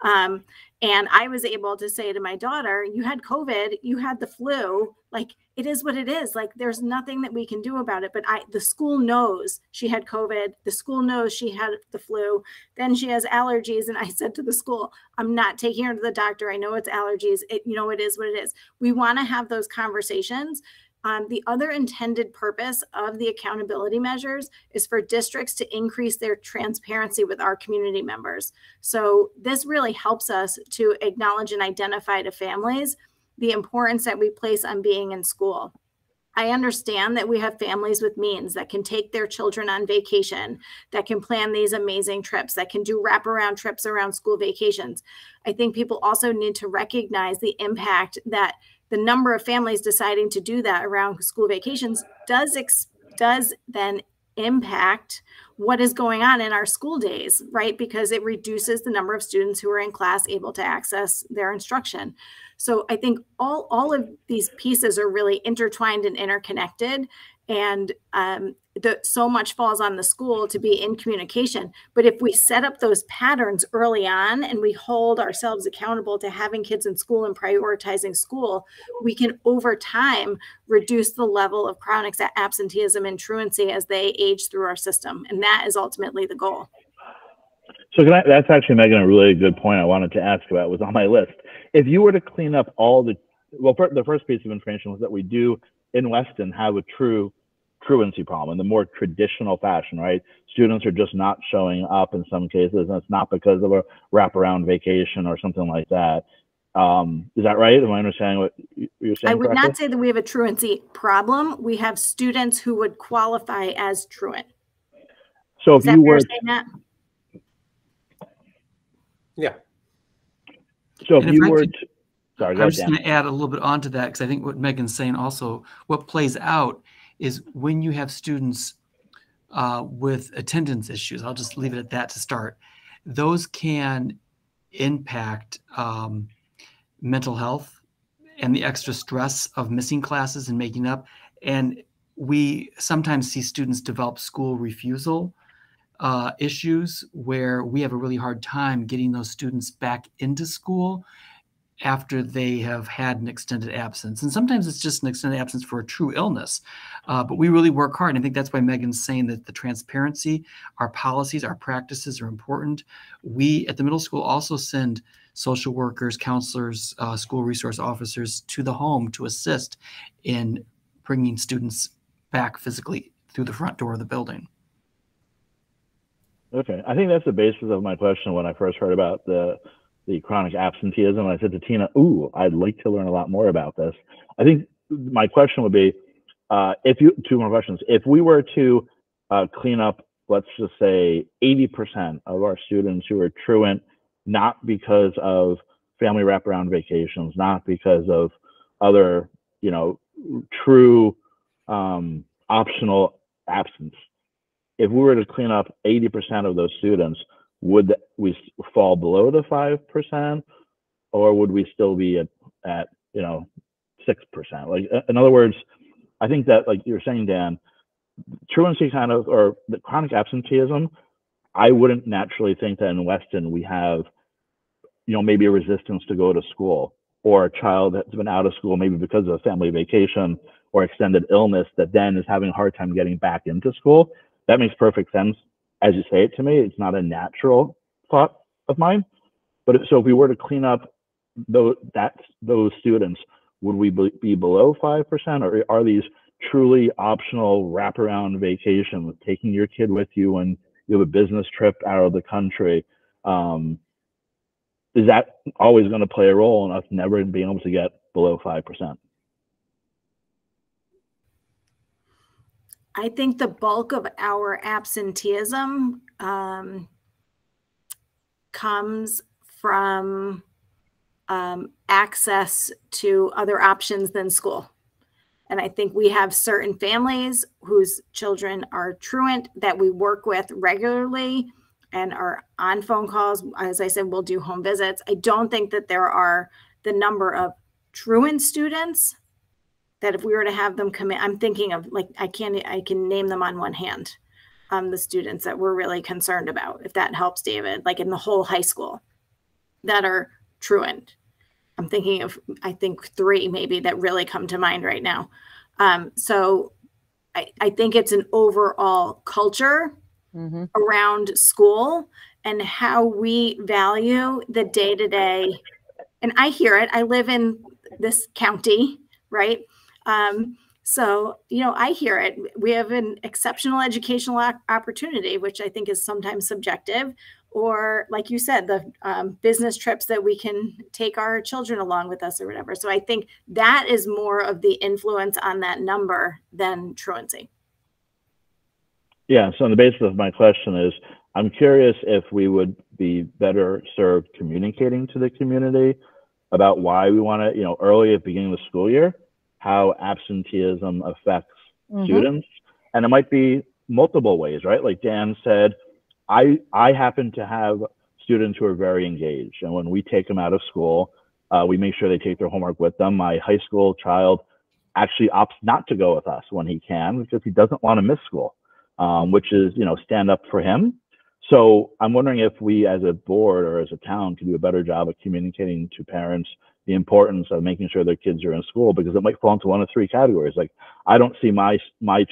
And I was able to say to my daughter, you had COVID, you had the flu, like it is what it is. Like there's nothing that we can do about it. But the school knows she had COVID. The school knows she had the flu. Then she has allergies. And I said to the school, I'm not taking her to the doctor. I know it's allergies. It is what it is. We want to have those conversations. The other intended purpose of the accountability measures is for districts to increase their transparency with our community members. So this really helps us to acknowledge and identify to families the importance that we place on being in school. I understand that we have families with means that can take their children on vacation, that can plan these amazing trips, that can do wraparound trips around school vacations. I think people also need to recognize the impact that the number of families deciding to do that around school vacations does then impact what is going on in our school days, right? Because it reduces the number of students who are in class able to access their instruction. So I think all of these pieces are really intertwined and interconnected, and so much falls on the school to be in communication. But if we set up those patterns early on and we hold ourselves accountable to having kids in school and prioritizing school, we can over time reduce the level of chronic absenteeism and truancy as they age through our system. And that is ultimately the goal. So that's actually, Megan, a really good point I wanted to ask about, was on my list. If you were to clean up the first piece of information was that we do in Weston have a truancy problem in the more traditional fashion, right? Students are just not showing up in some cases, and it's not because of a wraparound vacation or something like that. Is that right? Am I understanding what you're saying? I would not say that we have a truancy problem. We have students who would qualify as truant. So if you were saying that? Yeah. So if you were sorry, I was just going to add a little bit onto that, because I think what Megan's saying also, what plays out is when you have students with attendance issues, I'll just leave it at that to start, those can impact mental health and the extra stress of missing classes and making up. And we sometimes see students develop school refusal issues where we have a really hard time getting those students back into school after they have had an extended absence. And sometimes it's just an extended absence for a true illness. But we really work hard. And I think that's why Megan's saying that the transparency, our policies, our practices are important. We at the middle school also send social workers, counselors, school resource officers to the home to assist in bringing students back physically through the front door of the building. Okay, I think that's the basis of my question when I first heard about the chronic absenteeism. I said to Tina, ooh, I'd like to learn a lot more about this. I think my question would be, two more questions. If we were to clean up, let's just say 80% of our students who are truant, not because of family wraparound vacations, not because of other, true optional absence. If we were to clean up 80% of those students, would we fall below the 5%, or would we still be at 6%? Like, in other words, I think that, like you're saying, Dan, truancy or the chronic absenteeism, I wouldn't naturally think that in Weston we have, maybe a resistance to go to school, or a child that's been out of school maybe because of a family vacation or extended illness that then is having a hard time getting back into school. That makes perfect sense as you say it to me. It's not a natural thought of mine. But so if we were to clean up those students, would we be below 5%, or are these truly optional wraparound vacations, taking your kid with you when you have a business trip out of the country? Is that always going to play a role in us never being able to get below 5%? I think the bulk of our absenteeism comes from access to other options than school. And I think we have certain families whose children are truant that we work with regularly and are on phone calls. As I said, we'll do home visits. I don't think that there are the number of truant students that if we were to have them come in, I'm thinking of like, I can name them on one hand, the students that we're really concerned about, if that helps, David, like in the whole high school that are truant. I'm thinking of, I think 3 maybe that really come to mind right now. So I think it's an overall culture around school and how we value the day-to-day. And I hear it. I live in this county, right? So, you know, I hear it. We have an exceptional educational opportunity, which I think is sometimes subjective, or like you said, the business trips that we can take our children along with us or whatever. So I think that is more of the influence on that number than truancy. Yeah, so on the basis of my question is, I'm curious if we would be better served communicating to the community about why we want to, you know, early at the beginning of the school year, how absenteeism affects students. And it might be multiple ways, right? Like Dan said, I happen to have students who are very engaged. And when we take them out of school, we make sure they take their homework with them. My high school child actually opts not to go with us when he can because he doesn't want to miss school, which is, you know, stand up for him. So I'm wondering if we as a board or as a town can do a better job of communicating to parents the importance of making sure their kids are in school, because it might fall into one of 3 categories. Like, I don't see my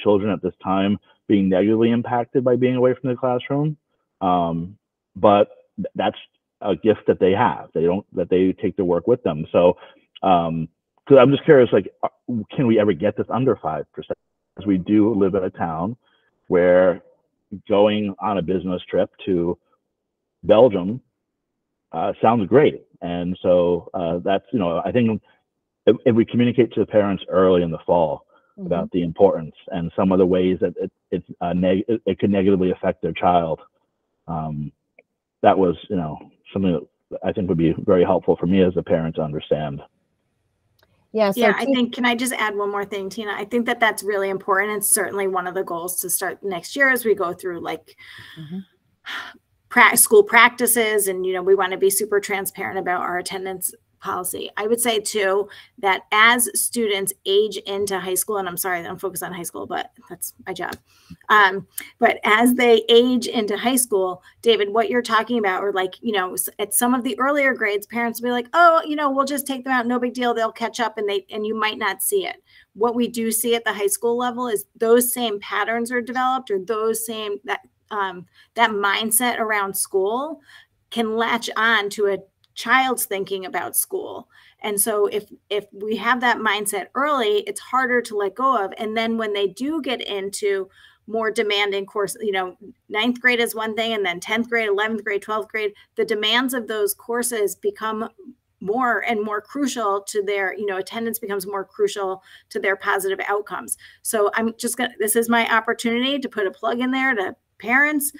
children at this time being negatively impacted by being away from the classroom. But that's a gift that they have. That they take their work with them. So, because I'm just curious, like, can we ever get this under 5%? Because we do live in a town where going on a business trip to Belgium sounds great. And so that's, you know, I think if we communicate to the parents early in the fall about the importance and some of the ways that it could negatively affect their child, that was, you know, something that I think would be very helpful for me as a parent to understand. Yeah, so I think, can I just add one more thing, Tina? I think that that's really important. It's certainly one of the goals to start next year as we go through like school practices. And, you know, we want to be super transparent about our attendance policy. I would say too, that as students age into high school, and I'm sorry, I'm focused on high school, but that's my job. But as they age into high school, David, what you're talking about, or like, you know, at some of the earlier grades, parents will be like, oh, you know, we'll just take them out. No big deal. They'll catch up, and you might not see it. What we do see at the high school level is those same patterns are developed, or those same, that mindset around school can latch on to a child's thinking about school. And so if we have that mindset early, it's harder to let go of. And then when they do get into more demanding course, you know, 9th grade is one thing, and then 10th grade, 11th grade, 12th grade, the demands of those courses become more and more crucial to their, you know, attendance becomes more crucial to their positive outcomes. So I'm just gonna, this is my opportunity to put a plug in there to parents.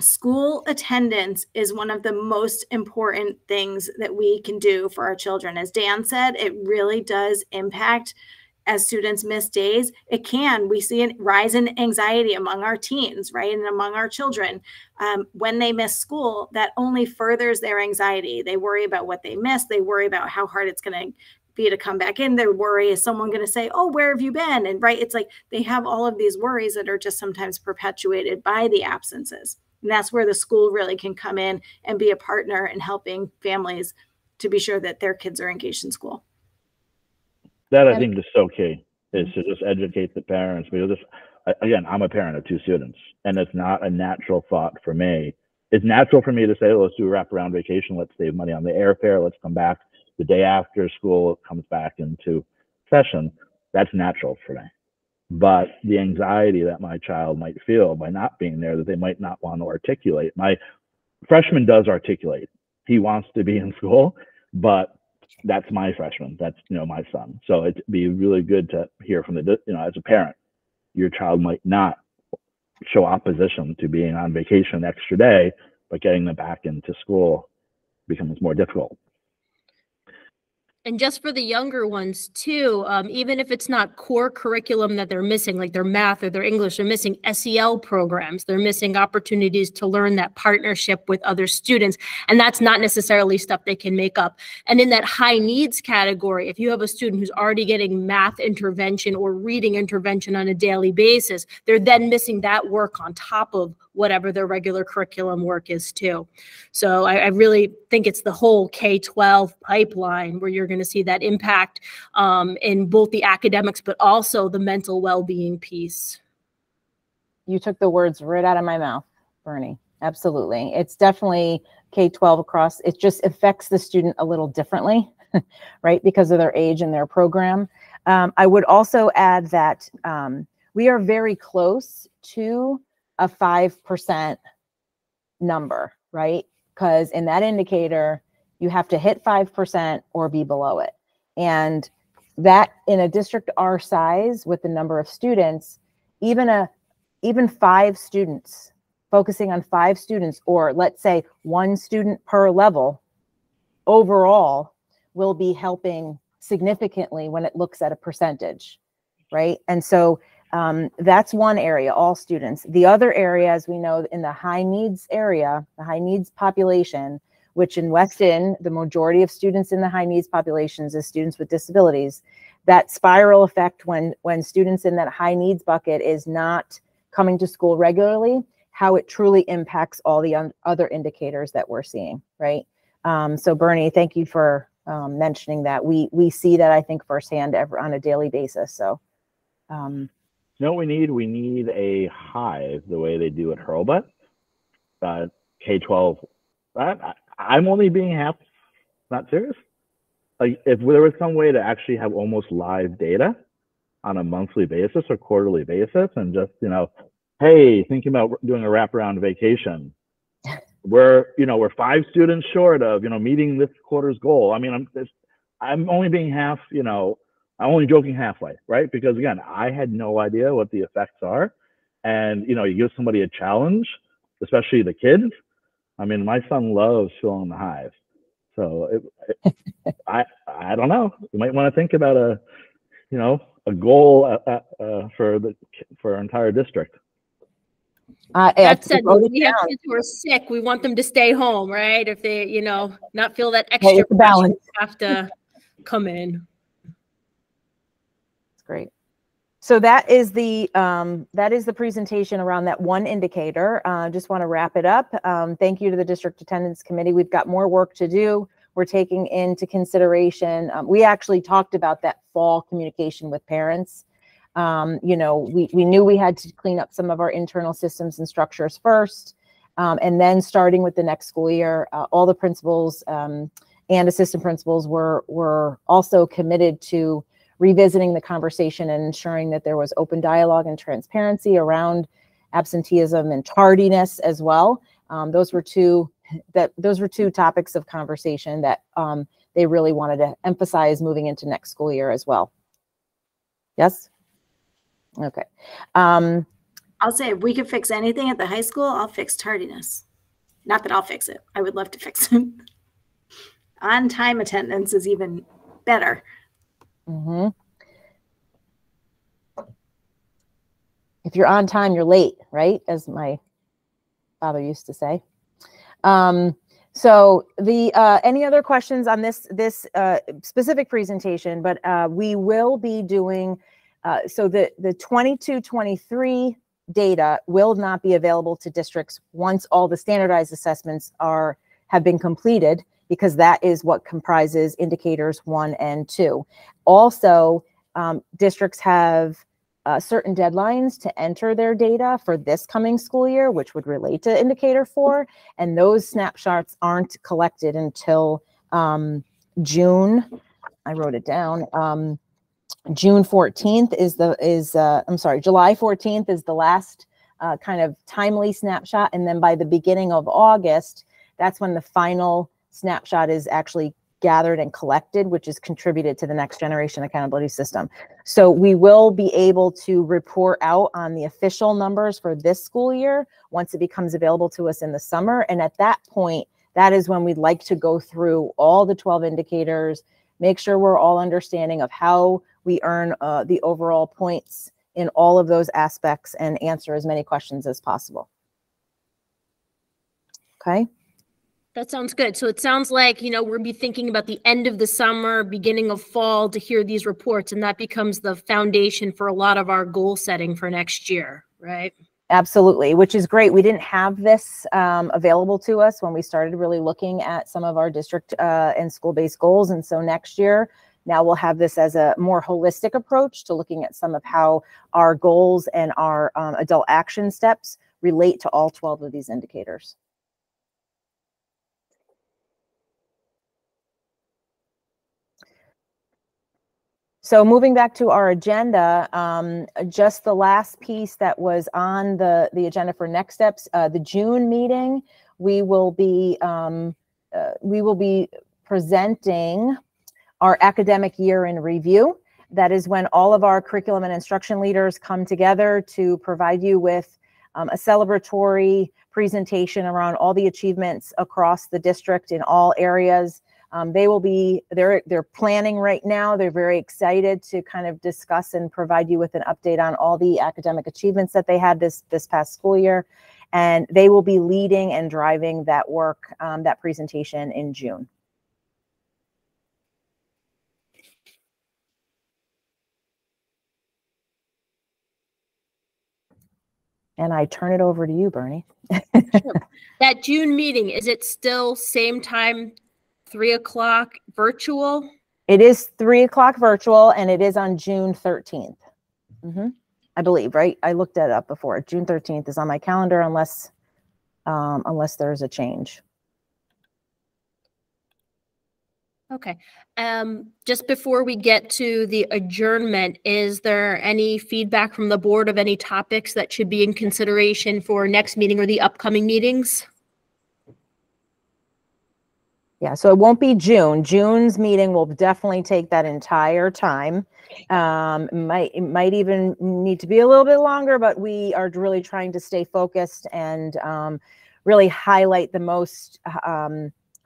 School attendance is one of the most important things that we can do for our children. As Dan said, it really does impact as students miss days. It can. We see a rise in anxiety among our teens, right? And among our children. When they miss school, that only furthers their anxiety. They worry about what they missed. They worry about how hard it's going to be to come back in. They worry, is someone going to say, oh, where have you been? And right, it's like they have all of these worries that are just sometimes perpetuated by the absences. And that's where the school really can come in and be a partner in helping families to be sure that their kids are engaged in school. That I think is so key, is to just educate the parents, because again, I'm a parent of 2 students, and it's not a natural thought for me. It's natural for me to say, oh, let's do a wraparound vacation. Let's save money on the airfare. Let's come back the day after school comes back into session. That's natural for me. But the anxiety that my child might feel by not being there, that they might not want to articulate. My freshman does articulate. He wants to be in school, but that's my freshman. That's, you know, my son. So it'd be really good to hear from the, you know, as a parent, your child might not show opposition to being on vacation an extra day, but getting them back into school becomes more difficult. And just for the younger ones too, even if it's not core curriculum that they're missing, like their math or their English, they're missing SEL programs, they're missing opportunities to learn that partnership with other students. And that's not necessarily stuff they can make up. And in that high needs category, if you have a student who's already getting math intervention or reading intervention on a daily basis, they're then missing that work on top of whatever their regular curriculum work is too. So I really think it's the whole K-12 pipeline where you're going to see that impact in both the academics, but also the mental well-being piece. You took the words right out of my mouth, Bernie. Absolutely. It's definitely K-12 across. It just affects the student a little differently, right? Because of their age and their program. I would also add that we are very close to a 5% number, right? Because in that indicator, you have to hit 5% or be below it. And that in a district our size with the number of students, even 5 students, focusing on 5 students, or let's say 1 student per level overall will be helping significantly when it looks at a percentage, right? And so that's one area, all students. The other area, as we know, in the high needs area, the high needs population, which in Weston, the majority of students in the high needs populations is students with disabilities. That spiral effect when students in that high needs bucket is not coming to school regularly, how it truly impacts all the other indicators that we're seeing, right? So Bernie, thank you for mentioning that. We see that, I think, firsthand on a daily basis. So. You know what we need? We need a hive the way they do at Hurlbut. K-12. I'm only being half, not serious. Like if there was some way to actually have almost live data on a monthly basis or quarterly basis, and just, you know, hey, thinking about doing a wraparound vacation. We're 5 students short of, meeting this quarter's goal. I mean, I'm only being half, I'm only joking halfway, right? Because again, I had no idea what the effects are. And, you give somebody a challenge, especially the kids. I mean, my son loves filling the hive. So I don't know. You might want to think about a goal for our entire district. That said, we have kids who are sick. We want them to stay home, right? If they, not feel that extra balance, have to come in. Great. So that is the presentation around that one indicator. Just want to wrap it up. Thank you to the district attendance committee. We've got more work to do. We're taking into consideration. We actually talked about that fall communication with parents. We knew we had to clean up some of our internal systems and structures first, and then starting with the next school year, all the principals and assistant principals were also committed to revisiting the conversation and ensuring that there was open dialogue and transparency around absenteeism and tardiness as well. Those were two topics of conversation that they really wanted to emphasize moving into next school year as well. Yes? Okay. I'll say if we could fix anything at the high school, I'll fix tardiness. Not that I'll fix it. I would love to fix it. On-time attendance is even better. Mm-hmm. If you're on time, you're late, right? As my father used to say. So any other questions on this specific presentation? But we will be doing, so the 22-23 data will not be available to districts once all the standardized assessments have been completed, because that is what comprises indicators 1 and 2. Also, districts have certain deadlines to enter their data for this coming school year, which would relate to indicator 4, and those snapshots aren't collected until June. I wrote it down. June 14th July 14th is the last kind of timely snapshot, and then by the beginning of August, that's when the final snapshot is actually gathered and collected, which is contributed to the next generation accountability system. So we will be able to report out on the official numbers for this school year once it becomes available to us in the summer. And at that point, that is when we'd like to go through all the 12 indicators, make sure we're all understanding of how we earn the overall points in all of those aspects and answer as many questions as possible. Okay. That sounds good. So it sounds like, you know, we'll be thinking about the end of the summer, beginning of fall to hear these reports, and that becomes the foundation for a lot of our goal setting for next year, right? Absolutely, which is great. We didn't have this available to us when we started really looking at some of our district and school-based goals. And so next year, now we'll have this as a more holistic approach to looking at some of how our goals and our adult action steps relate to all 12 of these indicators. So moving back to our agenda, just the last piece that was on the agenda for next steps, the June meeting, we will be presenting our academic year in review. That is when all of our curriculum and instruction leaders come together to provide you with a celebratory presentation around all the achievements across the district in all areas. They will be, they're planning right now. They're very excited to kind of discuss and provide you with an update on all the academic achievements that they had this past school year. And they will be leading and driving that work, that presentation in June. And I turn it over to you, Bernie. Sure. That June meeting, is it still same time, 3 o'clock virtual? It is 3 o'clock virtual, and it is on June 13th. I believe, right? I looked that up before. June 13th is on my calendar unless there's a change. Okay. Just before we get to the adjournment, is there any feedback from the board of any topics that should be in consideration for next meeting or the upcoming meetings? Yeah, so it won't be June. June's meeting will definitely take that entire time. It might even need to be a little bit longer, but we are really trying to stay focused and really highlight the most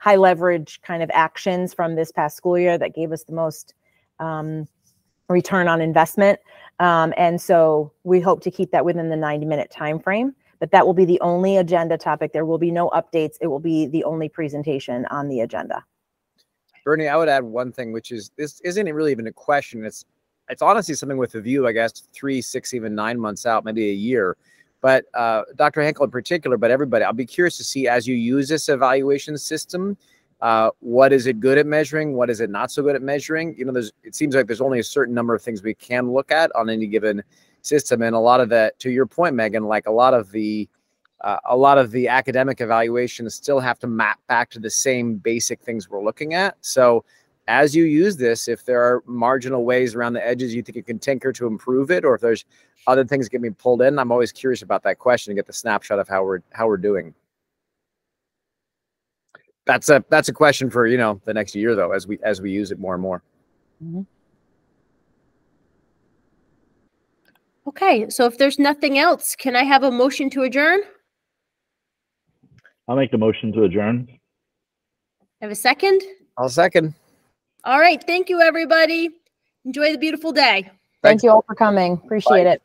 high leverage kind of actions from this past school year that gave us the most return on investment. And so we hope to keep that within the 90-minute time frame. But that will be the only agenda topic. There will be no updates. It will be the only presentation on the agenda. Bernie, I would add one thing, which is this isn't really even a question. It's honestly something with a view, I guess, 3, 6, even 9 months out, maybe a year. But Dr. Henkel in particular, but everybody, I'll be curious to see as you use this evaluation system, what is it good at measuring? What is it not so good at measuring? You know, it seems like there's only a certain number of things we can look at on any given system, and a lot of that, to your point, Megan, like a lot of the academic evaluations still have to map back to the same basic things we're looking at. So as you use this, if there are marginal ways around the edges you think you can tinker to improve it, or if there's other things that get me pulled in, I'm always curious about that question and get the snapshot of how we're doing. That's a question for, you know, the next year though, as we use it more and more. Mm-hmm. Okay, so if there's nothing else, can I have a motion to adjourn? I'll make the motion to adjourn. Have a second? I'll second. All right, thank you, everybody. Enjoy the beautiful day. Thank you all for coming. Appreciate it.